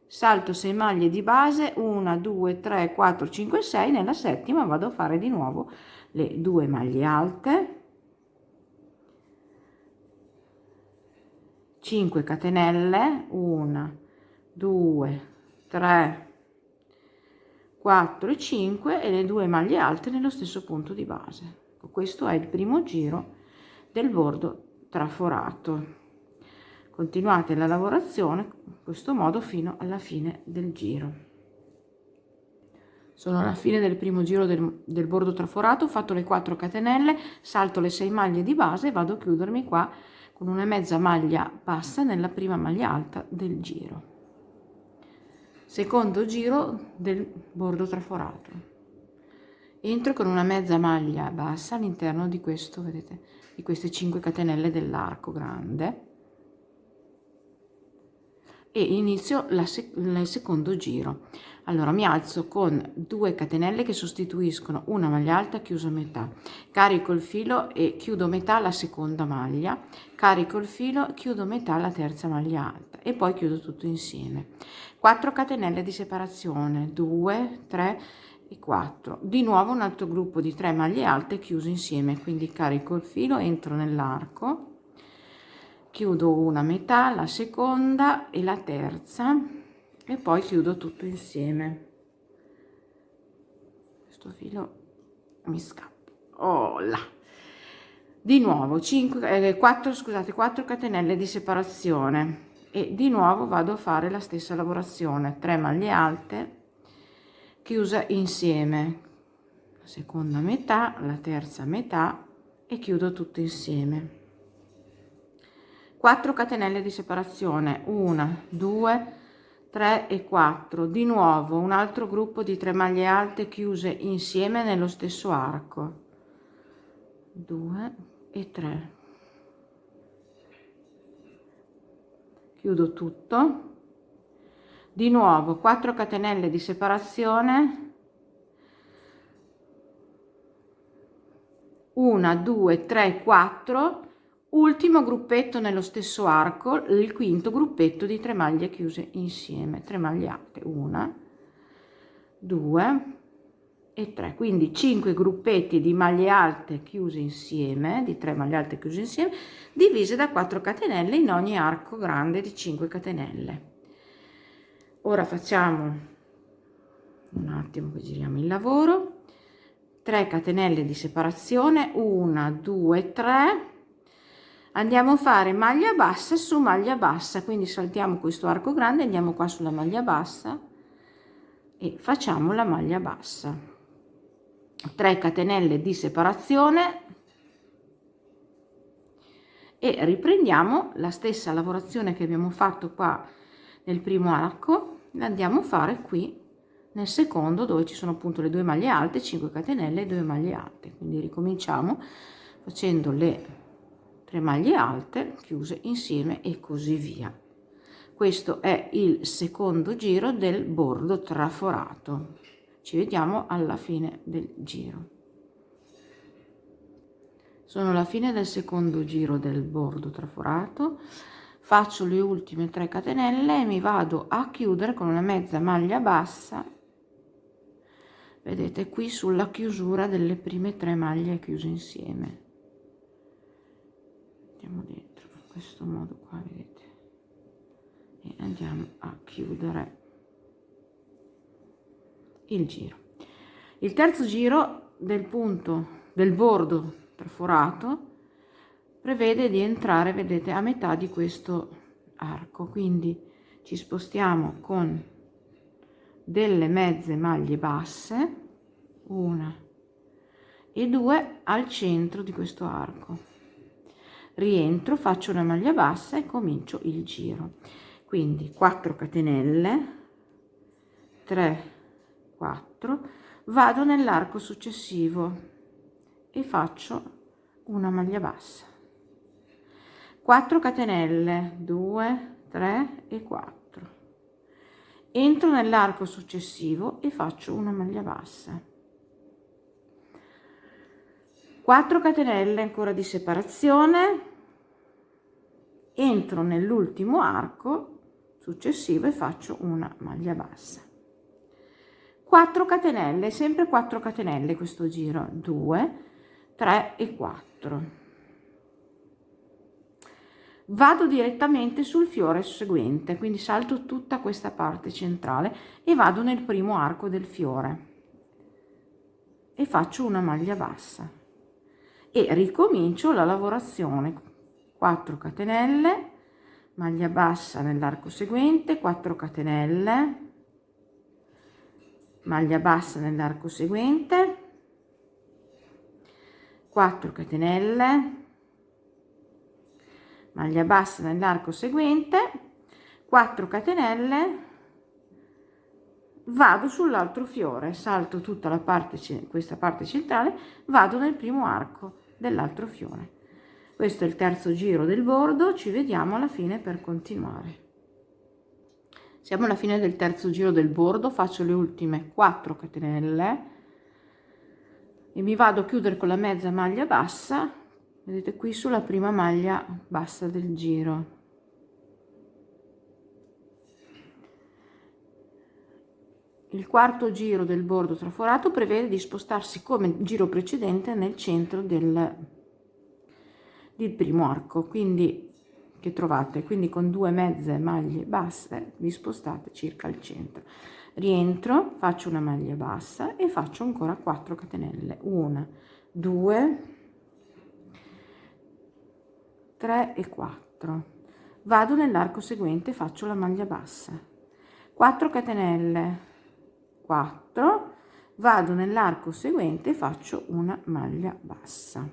salto 6 maglie di base, 1, 2, 3, 4, 5, 6, nella settima vado a fare di nuovo le 2 maglie alte, 5 catenelle, 1, 2, 3, 4 e 5 e le 2 maglie alte nello stesso punto di base. Questo è il primo giro del bordo traforato. Continuate la lavorazione in questo modo fino alla fine del giro. Sono alla fine del primo giro del bordo traforato, ho fatto le 4 catenelle, salto le 6 maglie di base e vado a chiudermi qua con una mezza maglia bassa nella prima maglia alta del giro. Secondo giro del bordo traforato. Entro con una mezza maglia bassa all'interno di questo, vedete, di queste 5 catenelle dell'arco grande e inizio il secondo giro. Allora mi alzo con 2 catenelle che sostituiscono una maglia alta chiusa a metà, carico il filo e chiudo metà la seconda maglia, carico il filo, chiudo metà la terza maglia alta e poi chiudo tutto insieme. 4 catenelle di separazione, 2, 3 e 4, di nuovo un altro gruppo di 3 maglie alte chiuse insieme, quindi carico il filo, entro nell'arco, chiudo una metà, la seconda e la terza e poi chiudo tutto insieme. Questo filo mi scappa. Oh là. Di nuovo 4 catenelle di separazione e di nuovo vado a fare la stessa lavorazione, 3 maglie alte chiusa insieme, la seconda metà, la terza metà e chiudo tutto insieme. 4 catenelle di separazione, 1, 2, 3 e 4, di nuovo un altro gruppo di 3 maglie alte chiuse insieme nello stesso arco, 2 e 3, chiudo tutto, di nuovo 4 catenelle di separazione, 1, 2, 3, 4, ultimo gruppetto nello stesso arco, il quinto gruppetto di 3 maglie chiuse insieme, 3 maglie alte, 1, 2 e 3, quindi 5 gruppetti di maglie alte chiuse insieme, di 3 maglie alte chiuse insieme, divise da 4 catenelle in ogni arco grande di 5 catenelle. Ora facciamo un attimo che giriamo il lavoro, 3 catenelle di separazione, 1 2 3, andiamo a fare maglia bassa su maglia bassa, quindi saltiamo questo arco grande, andiamo qua sulla maglia bassa e facciamo la maglia bassa, 3 catenelle di separazione e riprendiamo la stessa lavorazione che abbiamo fatto qua nel primo arco, la andiamo a fare qui nel secondo, dove ci sono appunto le 2 maglie alte, 5 catenelle e 2 maglie alte. Quindi ricominciamo facendo le 3 maglie alte chiuse insieme e così via. Questo è il secondo giro del bordo traforato. Ci vediamo alla fine del giro. Sono alla fine del secondo giro del bordo traforato, faccio le ultime 3 catenelle e mi vado a chiudere con una mezza maglia bassa, vedete, qui sulla chiusura delle prime 3 maglie chiuse insieme. Andiamo dentro in questo modo qua, vedete, e andiamo a chiudere il giro. Il terzo giro del punto del bordo traforato prevede di entrare, vedete, a metà di questo arco, quindi ci spostiamo con delle mezze maglie basse, 1 e 2 al centro di questo arco, rientro, faccio una maglia bassa e comincio il giro, quindi 4 catenelle, 3 4, vado nell'arco successivo e faccio una maglia bassa, 4 catenelle, 2 3 e 4, entro nell'arco successivo e faccio una maglia bassa, 4 catenelle ancora di separazione, entro nell'ultimo arco successivo e faccio una maglia bassa, 4 catenelle, sempre 4 catenelle questo giro, 2 3 e 4, vado direttamente sul fiore seguente, quindi salto tutta questa parte centrale e vado nel primo arco del fiore e faccio una maglia bassa e ricomincio la lavorazione, 4 catenelle, maglia bassa nell'arco seguente, 4 catenelle, maglia bassa nell'arco seguente, 4 catenelle, maglia bassa nell'arco seguente, 4 catenelle, vado sull'altro fiore, salto tutta la parte, questa parte centrale, vado nel primo arco dell'altro fiore. Questo è il terzo giro del bordo, ci vediamo alla fine per continuare. Siamo alla fine del terzo giro del bordo, faccio le ultime 4 catenelle e mi vado a chiudere con la mezza maglia bassa, vedete, qui sulla prima maglia bassa del giro. Il quarto giro del bordo traforato prevede di spostarsi come il giro precedente nel centro del primo arco, quindi che trovate, quindi con 2 mezze maglie basse vi spostate circa al centro, rientro, faccio una maglia bassa e faccio ancora 4 catenelle, 1 2 3 e 4, vado nell'arco seguente, faccio la maglia bassa, 4 catenelle, 4, vado nell'arco seguente e faccio una maglia bassa.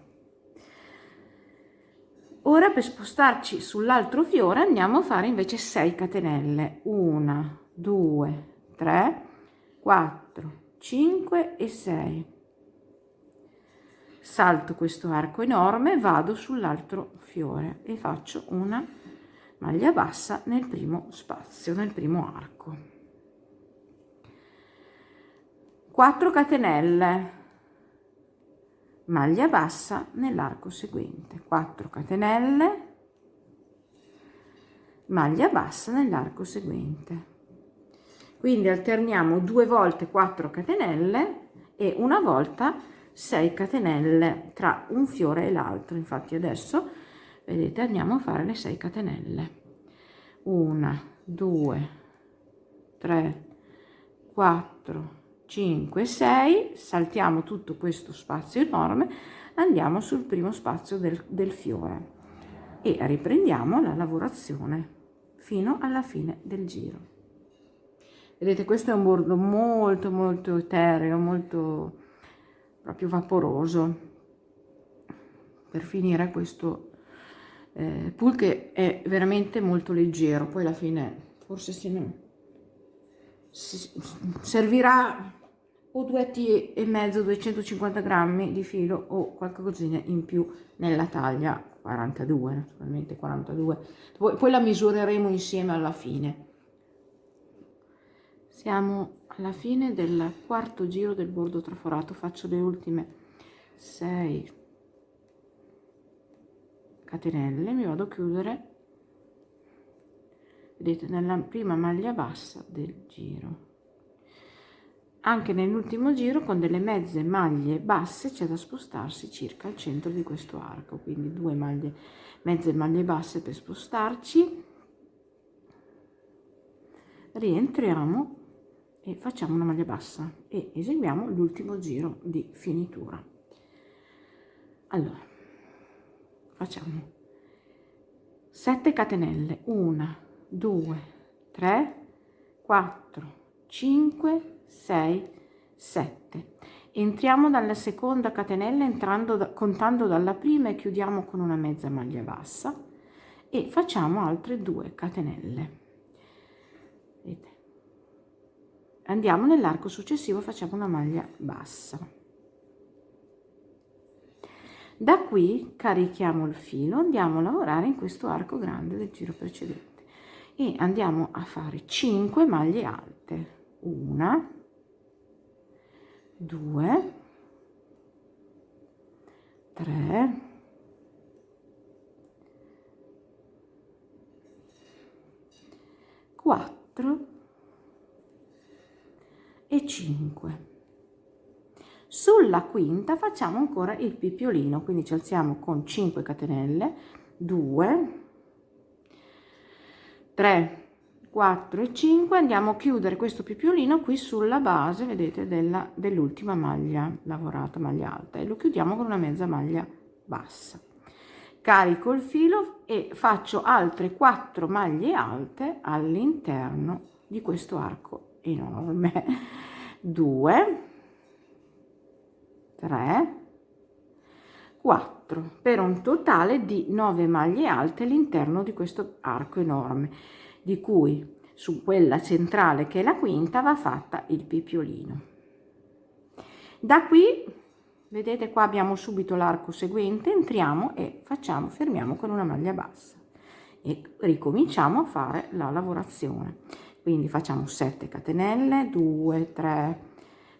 Ora per spostarci sull'altro fiore andiamo a fare invece 6 catenelle, 1 2 3 4 5 e 6, salto questo arco enorme, vado sull'altro fiore e faccio una maglia bassa nel primo spazio, nel primo arco, 4 catenelle, maglia bassa nell'arco seguente, 4 catenelle, maglia bassa nell'arco seguente, quindi alterniamo 2 volte 4 catenelle e una volta 6 catenelle tra un fiore e l'altro. Infatti adesso vedete andiamo a fare le 6 catenelle, 1 2 3 4 5, 6, saltiamo tutto questo spazio enorme, andiamo sul primo spazio del fiore e riprendiamo la lavorazione fino alla fine del giro. Vedete, questo è un bordo molto molto etereo, molto proprio vaporoso per finire questo pull, che è veramente molto leggero. Poi alla fine forse servirà o 2,5 250 grammi di filo o qualcosina in più nella taglia 42, naturalmente 42, poi la misureremo insieme alla fine. Siamo alla fine del quarto giro del bordo traforato, faccio le ultime 6 catenelle, mi vado a chiudere, vedete, nella prima maglia bassa del giro. Anche nell'ultimo giro con delle mezze maglie basse c'è da spostarsi circa al centro di questo arco, quindi 2 mezze maglie basse per spostarci. Rientriamo e facciamo una maglia bassa e eseguiamo l'ultimo giro di finitura. Allora, facciamo 7 catenelle, 1, 2, 3, 4, 5, 6, 7. Entriamo dalla seconda catenella contando dalla prima e chiudiamo con una mezza maglia bassa e facciamo altre 2 catenelle. Vedete? Andiamo nell'arco successivo, facciamo una maglia bassa. Da qui carichiamo il filo, andiamo a lavorare in questo arco grande del giro precedente e andiamo a fare 5 maglie alte. 1, 2, 3, 4 e 5. Sulla quinta facciamo ancora il pipiolino, quindi ci alziamo con 5 catenelle, 2, 3, 4 e 5, andiamo a chiudere questo pipiolino qui sulla base, vedete, dell'ultima maglia lavorata, maglia alta, e lo chiudiamo con una mezza maglia bassa. Carico il filo e faccio altre 4 maglie alte all'interno di questo arco enorme. 2, 3, 4, per un totale di 9 maglie alte all'interno di questo arco enorme, di cui su quella centrale, che è la quinta, va fatta il pipiolino. Da qui, vedete, qua abbiamo subito l'arco seguente, entriamo e fermiamo con una maglia bassa e ricominciamo a fare la lavorazione. Quindi facciamo 7 catenelle, 2, 3,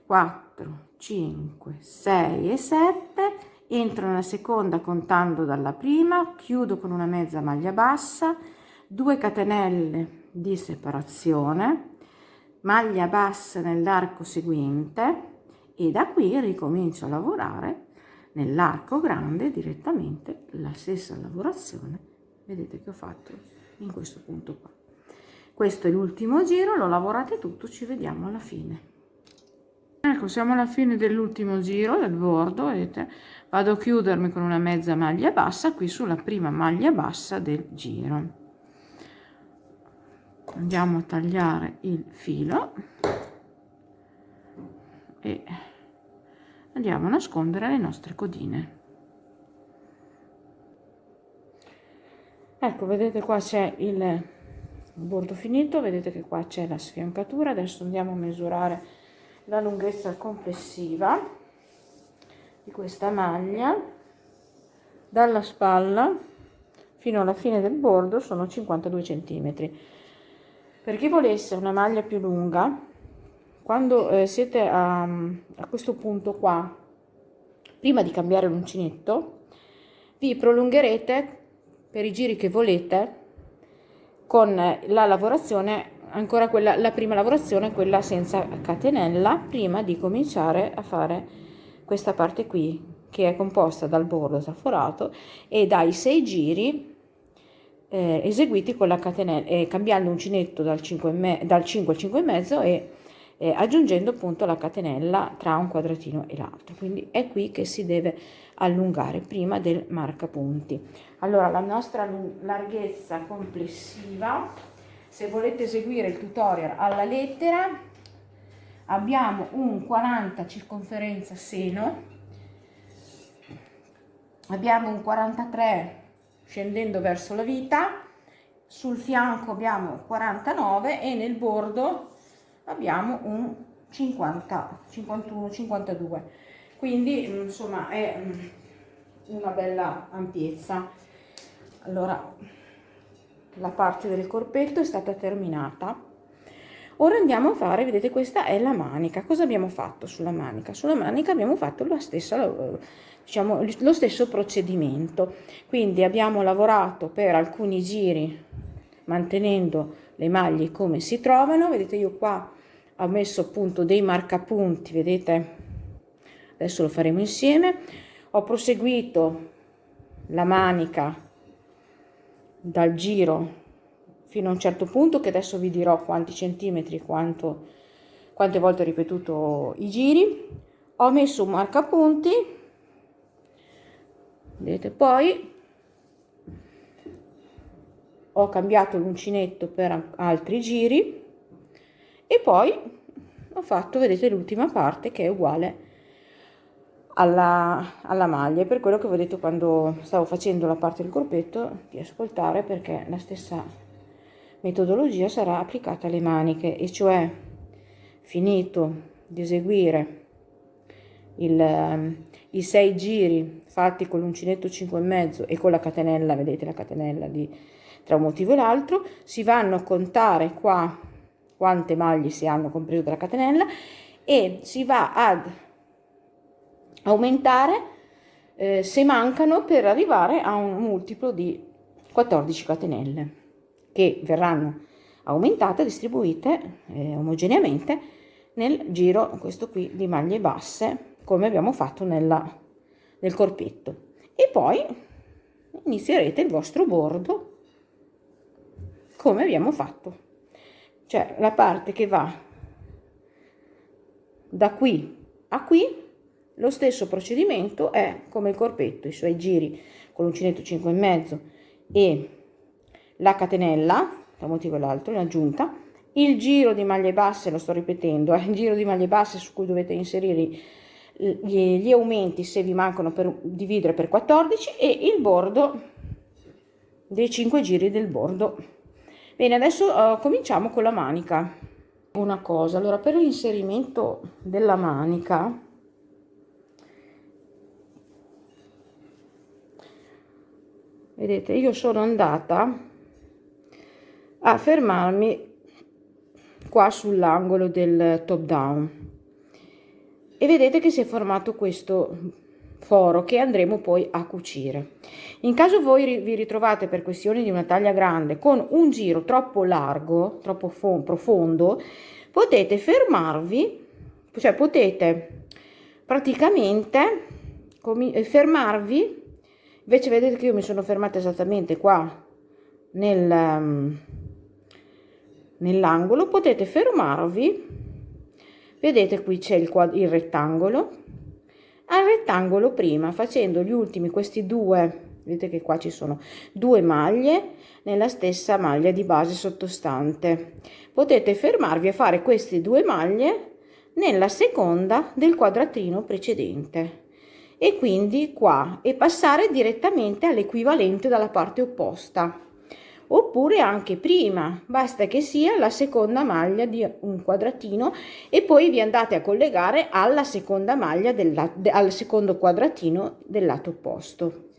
4, 5, 6 e 7, entro nella seconda contando dalla prima, chiudo con una mezza maglia bassa, 2 catenelle di separazione, maglia bassa nell'arco seguente e da qui ricomincio a lavorare nell'arco grande direttamente la stessa lavorazione, vedete, che ho fatto in questo punto qua. Questo è l'ultimo giro, lo lavorate tutto, ci vediamo alla fine. Ecco, siamo alla fine dell'ultimo giro del bordo, vedete, vado a chiudermi con una mezza maglia bassa qui sulla prima maglia bassa del giro. Andiamo a tagliare il filo e andiamo a nascondere le nostre codine. Ecco, vedete, qua c'è il bordo finito, vedete che qua c'è la sfiancatura. Adesso andiamo a misurare la lunghezza complessiva di questa maglia dalla spalla fino alla fine del bordo, sono 52 centimetri. Per chi volesse una maglia più lunga, quando siete a questo punto qua, prima di cambiare l'uncinetto, vi prolungherete per i giri che volete con la lavorazione, ancora quella, la prima lavorazione, quella senza catenella, prima di cominciare a fare questa parte qui, che è composta dal bordo traforato e dai 6 giri eseguiti con la catenella, cambiando uncinetto dal 5 al 5,5 e aggiungendo appunto la catenella tra un quadratino e l'altro. Quindi è qui che si deve allungare prima del marcapunti. Allora, la nostra larghezza complessiva, se volete eseguire il tutorial alla lettera, abbiamo un 40 circonferenza seno, abbiamo un 43 scendendo verso la vita, sul fianco abbiamo 49 e nel bordo abbiamo un 50, 51, 52. Quindi insomma è una bella ampiezza. Allora, la parte del corpetto è stata terminata. Ora andiamo a fare, vedete, questa è la manica. Cosa abbiamo fatto sulla manica? Sulla manica abbiamo fatto la stessa, diciamo, lo stesso procedimento. Quindi abbiamo lavorato per alcuni giri mantenendo le maglie come si trovano. Vedete, io qua ho messo appunto dei marcapunti, vedete, adesso lo faremo insieme. Ho proseguito la manica dal giro fino a un certo punto, che adesso vi dirò quanti centimetri, quante volte ho ripetuto i giri. Ho messo un marcapunti, vedete, poi ho cambiato l'uncinetto per altri giri e poi ho fatto, vedete, l'ultima parte che è uguale alla maglia. Per quello che vi ho detto quando stavo facendo la parte del corpetto di ascoltare, perché la stessa metodologia sarà applicata alle maniche, e cioè finito di eseguire i 6 giri fatti con l'uncinetto 5,5 e con la catenella, vedete la catenella tra un motivo e l'altro, si vanno a contare qua quante maglie si hanno compreso dalla catenella e si va ad aumentare se mancano, per arrivare a un multiplo di 14 catenelle che verranno aumentate e distribuite omogeneamente nel giro, questo qui, di maglie basse, come abbiamo fatto nel corpetto. E poi inizierete il vostro bordo come abbiamo fatto, cioè la parte che va da qui a qui. Lo stesso procedimento è come il corpetto, i suoi giri con l'uncinetto 5,5 e la catenella da un motivo all'altro in aggiunta, il giro di maglie basse, lo sto ripetendo, è il giro di maglie basse su cui dovete inserire gli aumenti se vi mancano, per dividere per 14, e il bordo dei 5 giri del bordo. Bene, adesso cominciamo con la manica. Una cosa, allora, per l'inserimento della manica vedete, io sono andata a fermarmi qua sull'angolo del top down e vedete che si è formato questo foro che andremo poi a cucire. In caso voi vi ritrovate, per questioni di una taglia grande, con un giro troppo largo, troppo profondo, potete fermarvi, cioè potete praticamente fermarvi. Invece vedete che io mi sono fermata esattamente qua nell'angolo, potete fermarvi, vedete qui c'è il rettangolo, al rettangolo prima, facendo gli ultimi, questi due, vedete che qua ci sono 2 maglie nella stessa maglia di base sottostante, potete fermarvi a fare queste 2 maglie nella seconda del quadratino precedente e quindi qua, e passare direttamente all'equivalente dalla parte opposta, oppure anche prima, basta che sia la seconda maglia di un quadratino e poi vi andate a collegare alla seconda maglia al secondo quadratino del lato opposto,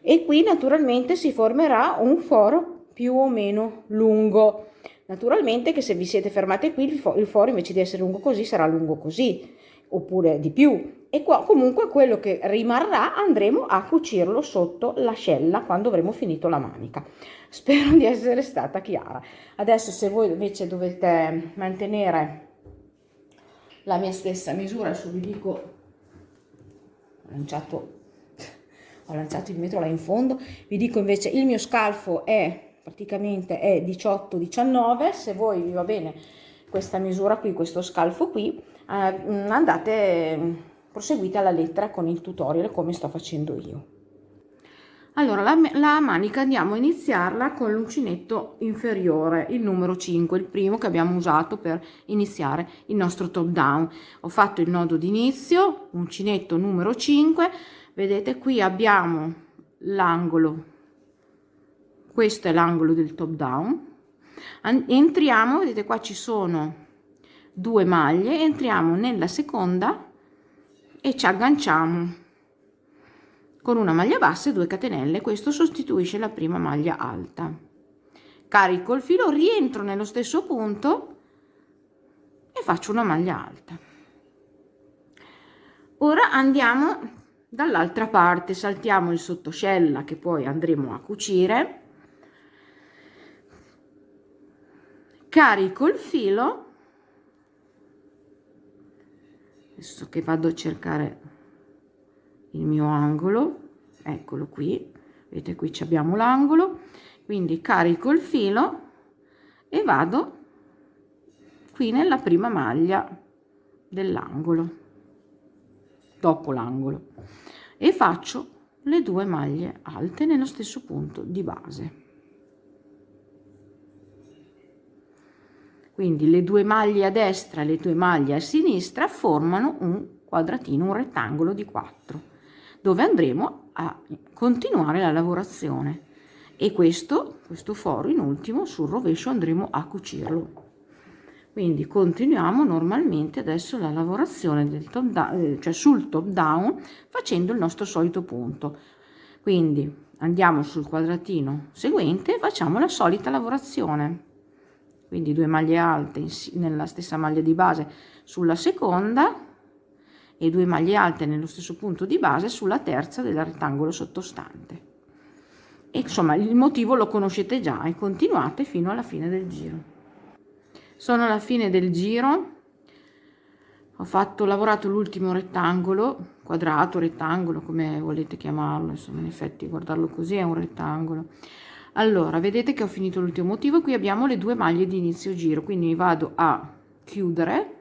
e qui naturalmente si formerà un foro più o meno lungo. Naturalmente che se vi siete fermate qui, il foro invece di essere lungo così sarà lungo così, oppure di più, e qua comunque quello che rimarrà andremo a cucirlo sotto l'ascella quando avremo finito la manica. Spero di essere stata chiara. Adesso, se voi invece dovete mantenere la mia stessa misura, adesso vi dico, ho lanciato il metro là in fondo, vi dico invece il mio scalfo è praticamente 18-19, se voi vi va bene questa misura qui, questo scalfo qui, proseguite alla lettera con il tutorial come sto facendo io. Allora, la manica andiamo a iniziarla con l'uncinetto inferiore, il numero 5, il primo che abbiamo usato per iniziare il nostro top down. Ho fatto il nodo d'inizio, uncinetto numero 5, vedete qui abbiamo l'angolo, questo è l'angolo del top down. Entriamo, vedete qua ci sono 2 maglie, entriamo nella seconda e ci agganciamo con una maglia bassa e 2 catenelle. Questo sostituisce la prima maglia alta. Carico il filo, rientro nello stesso punto e faccio una maglia alta. Ora andiamo dall'altra parte, saltiamo il sottoscella che poi andremo a cucire, carico il filo, adesso che vado a cercare il mio angolo, eccolo qui, vedete qui abbiamo l'angolo, quindi carico il filo e vado qui nella prima maglia dell'angolo, dopo l'angolo, e faccio le 2 maglie alte nello stesso punto di base. Quindi le 2 maglie a destra e le 2 maglie a sinistra formano un quadratino, un rettangolo di 4, dove andremo a continuare la lavorazione, e questo foro in ultimo sul rovescio andremo a cucirlo. Quindi continuiamo normalmente adesso la lavorazione del top down, cioè sul top down, facendo il nostro solito punto. Quindi andiamo sul quadratino seguente e facciamo la solita lavorazione, quindi 2 maglie alte nella stessa maglia di base sulla seconda e 2 maglie alte nello stesso punto di base sulla terza del rettangolo sottostante. E insomma il motivo lo conoscete già, e continuate fino alla fine del giro. Sono alla fine del giro, ho lavorato l'ultimo rettangolo, quadrato, rettangolo, come volete chiamarlo, insomma in effetti guardarlo così è un rettangolo. Allora vedete che ho finito l'ultimo motivo, qui abbiamo le 2 maglie di inizio giro, quindi mi vado a chiudere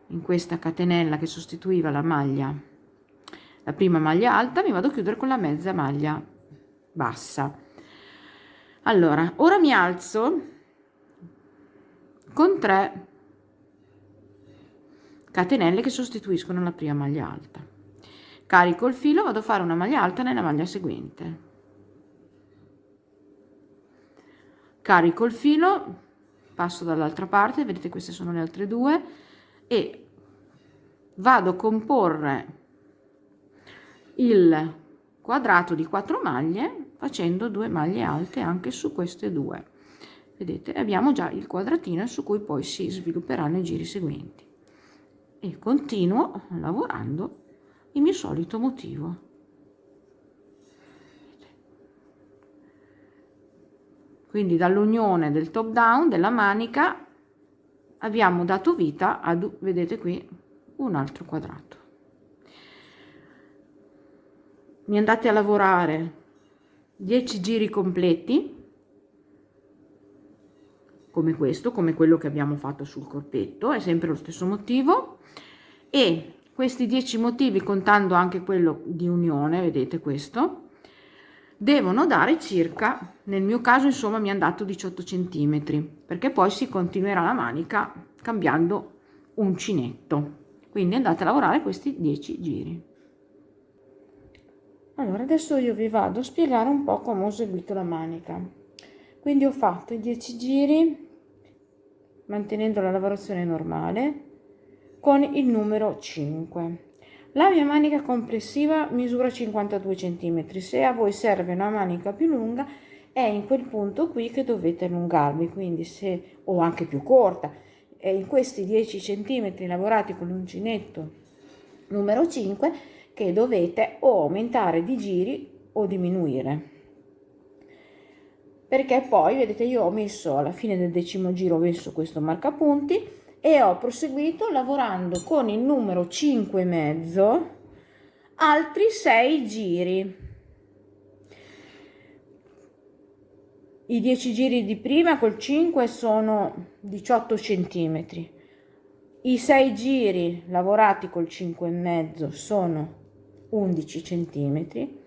in questa catenella che sostituiva la prima maglia alta, mi vado a chiudere con la mezza maglia bassa. Allora ora mi alzo con 3 catenelle che sostituiscono la prima maglia alta, carico il filo, vado a fare una maglia alta nella maglia seguente, carico il filo, passo dall'altra parte, vedete queste sono le altre 2, e vado a comporre il quadrato di 4 maglie facendo 2 maglie alte anche su queste 2. Vedete, abbiamo già il quadratino su cui poi si svilupperanno i giri seguenti, e continuo lavorando il mio solito motivo. Quindi dall'unione del top down della manica abbiamo dato vita ad, vedete qui, un altro quadrato. Mi andate a lavorare 10 giri completi come questo, come quello che abbiamo fatto sul corpetto, è sempre lo stesso motivo, e questi 10 motivi, contando anche quello di unione, vedete questo, devono dare circa, nel mio caso insomma mi hanno dato 18 centimetri, perché poi si continuerà la manica cambiando uncinetto. Quindi andate a lavorare questi 10 giri. Allora adesso io vi vado a spiegare un po' come ho eseguito la manica. Quindi ho fatto i 10 giri mantenendo la lavorazione normale con il numero 5. La mia manica complessiva misura 52 cm. Se a voi serve una manica più lunga è in quel punto qui che dovete allungarvi, quindi o anche più corta, è in questi 10 cm lavorati con l'uncinetto numero 5 che dovete o aumentare di giri o diminuire, perché poi vedete io ho messo alla fine del 10° giro, ho messo questo marcapunti e ho proseguito lavorando con il numero 5,5 altri 6 giri. I 10 giri di prima col 5 sono 18 centimetri, i 6 giri lavorati col 5,5 sono 11 centimetri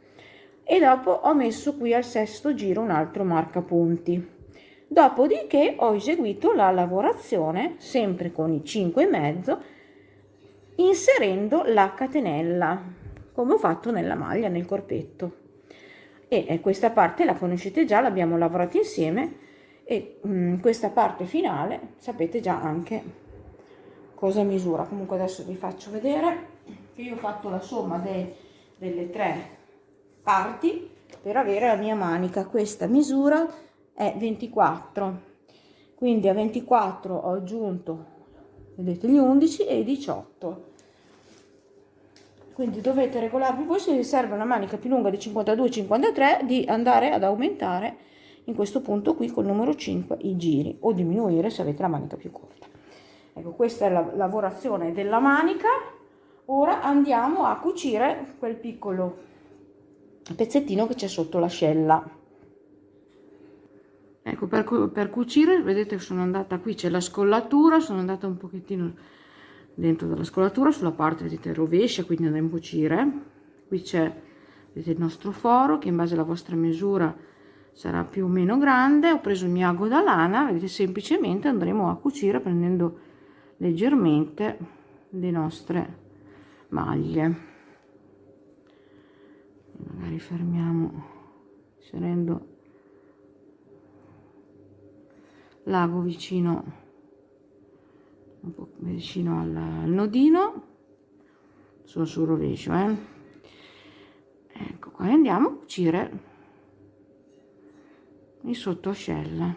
e dopo ho messo qui al sesto giro un altro marcapunti. Dopodiché ho eseguito la lavorazione sempre con i 5,5 inserendo la catenella come ho fatto nella maglia, nel corpetto. E questa parte la conoscete già, l'abbiamo lavorata insieme e questa parte finale sapete già anche cosa misura. Comunque adesso vi faccio vedere che io ho fatto la somma delle 3 parti per avere la mia manica. Questa misura è 24, quindi a 24 ho aggiunto, vedete, gli 11 e i 18. Quindi dovete regolarvi voi, se vi serve una manica più lunga di 52-53, di andare ad aumentare in questo punto qui col numero 5 i giri o diminuire se avete la manica più corta. Ecco, questa è la lavorazione della manica. Ora andiamo a cucire quel piccolo pezzettino che c'è sotto l'ascella. Ecco, per cucire, vedete, sono andata qui, c'è la scollatura, sono andata un pochettino dentro della scollatura sulla parte, vedete, rovescia, quindi andiamo a cucire. Qui c'è, vedete, il nostro foro che in base alla vostra misura sarà più o meno grande. Ho preso il mio ago da lana, vedete, semplicemente andremo a cucire prendendo leggermente le nostre maglie. Magari fermiamo inserendo l'ago vicino, un po' vicino al nodino, sono sul rovescio, ecco qua, andiamo a cucire il sottoascella,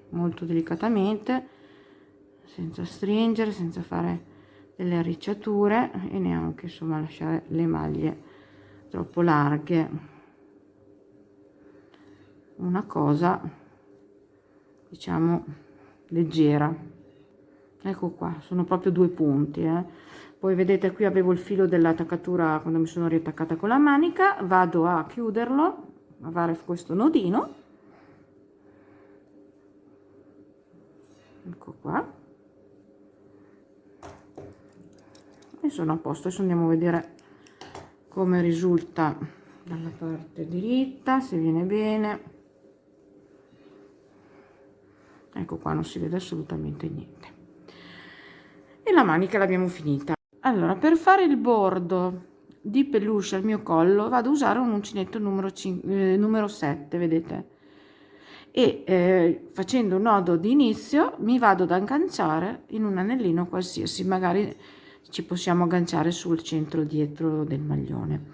molto delicatamente, senza stringere, senza fare delle arricciature e neanche, insomma, lasciare le maglie troppo larghe. Una cosa, diciamo, leggera. Ecco qua, sono proprio 2 punti, Poi vedete qui avevo il filo dell'attaccatura quando mi sono riattaccata con la manica, vado a chiuderlo, a fare questo nodino, ecco qua, e sono a posto. Adesso andiamo a vedere come risulta dalla parte diritta, se viene bene. Ecco qua, non si vede assolutamente niente. E la manica l'abbiamo finita. Allora, per fare il bordo di peluche al mio collo vado a usare un uncinetto numero 7, vedete, e facendo un nodo di inizio mi vado ad agganciare in un anellino qualsiasi, magari ci possiamo agganciare sul centro dietro del maglione,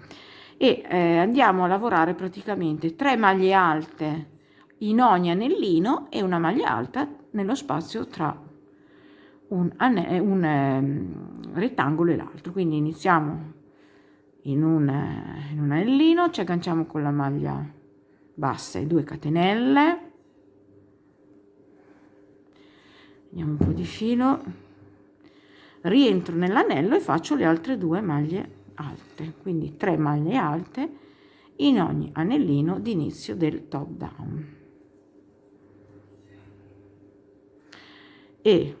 e andiamo a lavorare praticamente 3 maglie alte in ogni anellino e una maglia alta nello spazio tra un rettangolo e l'altro. Quindi iniziamo in un anellino, ci agganciamo con la maglia bassa e 2 catenelle, vediamo un po' di filo, rientro nell'anello e faccio le altre 2 maglie alte, quindi 3 maglie alte in ogni anellino di inizio del top down, e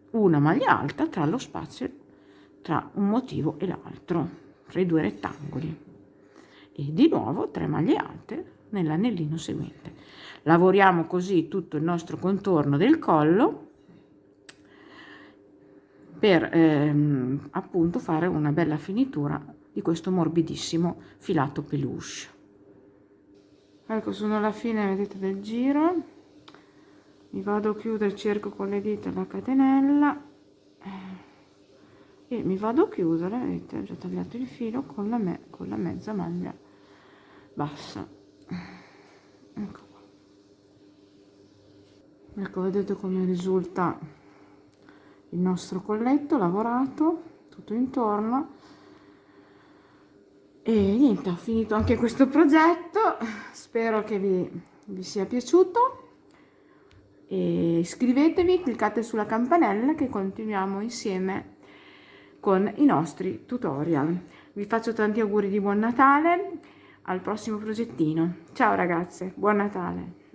una maglia alta tra lo spazio tra un motivo e l'altro, tra i 2 rettangoli, e di nuovo 3 maglie alte nell'anellino seguente. Lavoriamo così tutto il nostro contorno del collo per appunto fare una bella finitura di questo morbidissimo filato peluche. Ecco, sono alla fine, vedete, del giro. Mi vado a chiudere, cerco con le dita la catenella e mi vado a chiudere, vedete, ho già tagliato il filo con la mezza maglia bassa. Ecco qua. Ecco, vedete come risulta il nostro colletto lavorato tutto intorno. E niente, ho finito anche questo progetto, spero che vi sia piaciuto. E iscrivetevi, cliccate sulla campanella che continuiamo insieme con i nostri tutorial. Vi faccio tanti auguri di buon Natale, al prossimo progettino. Ciao ragazze, buon Natale!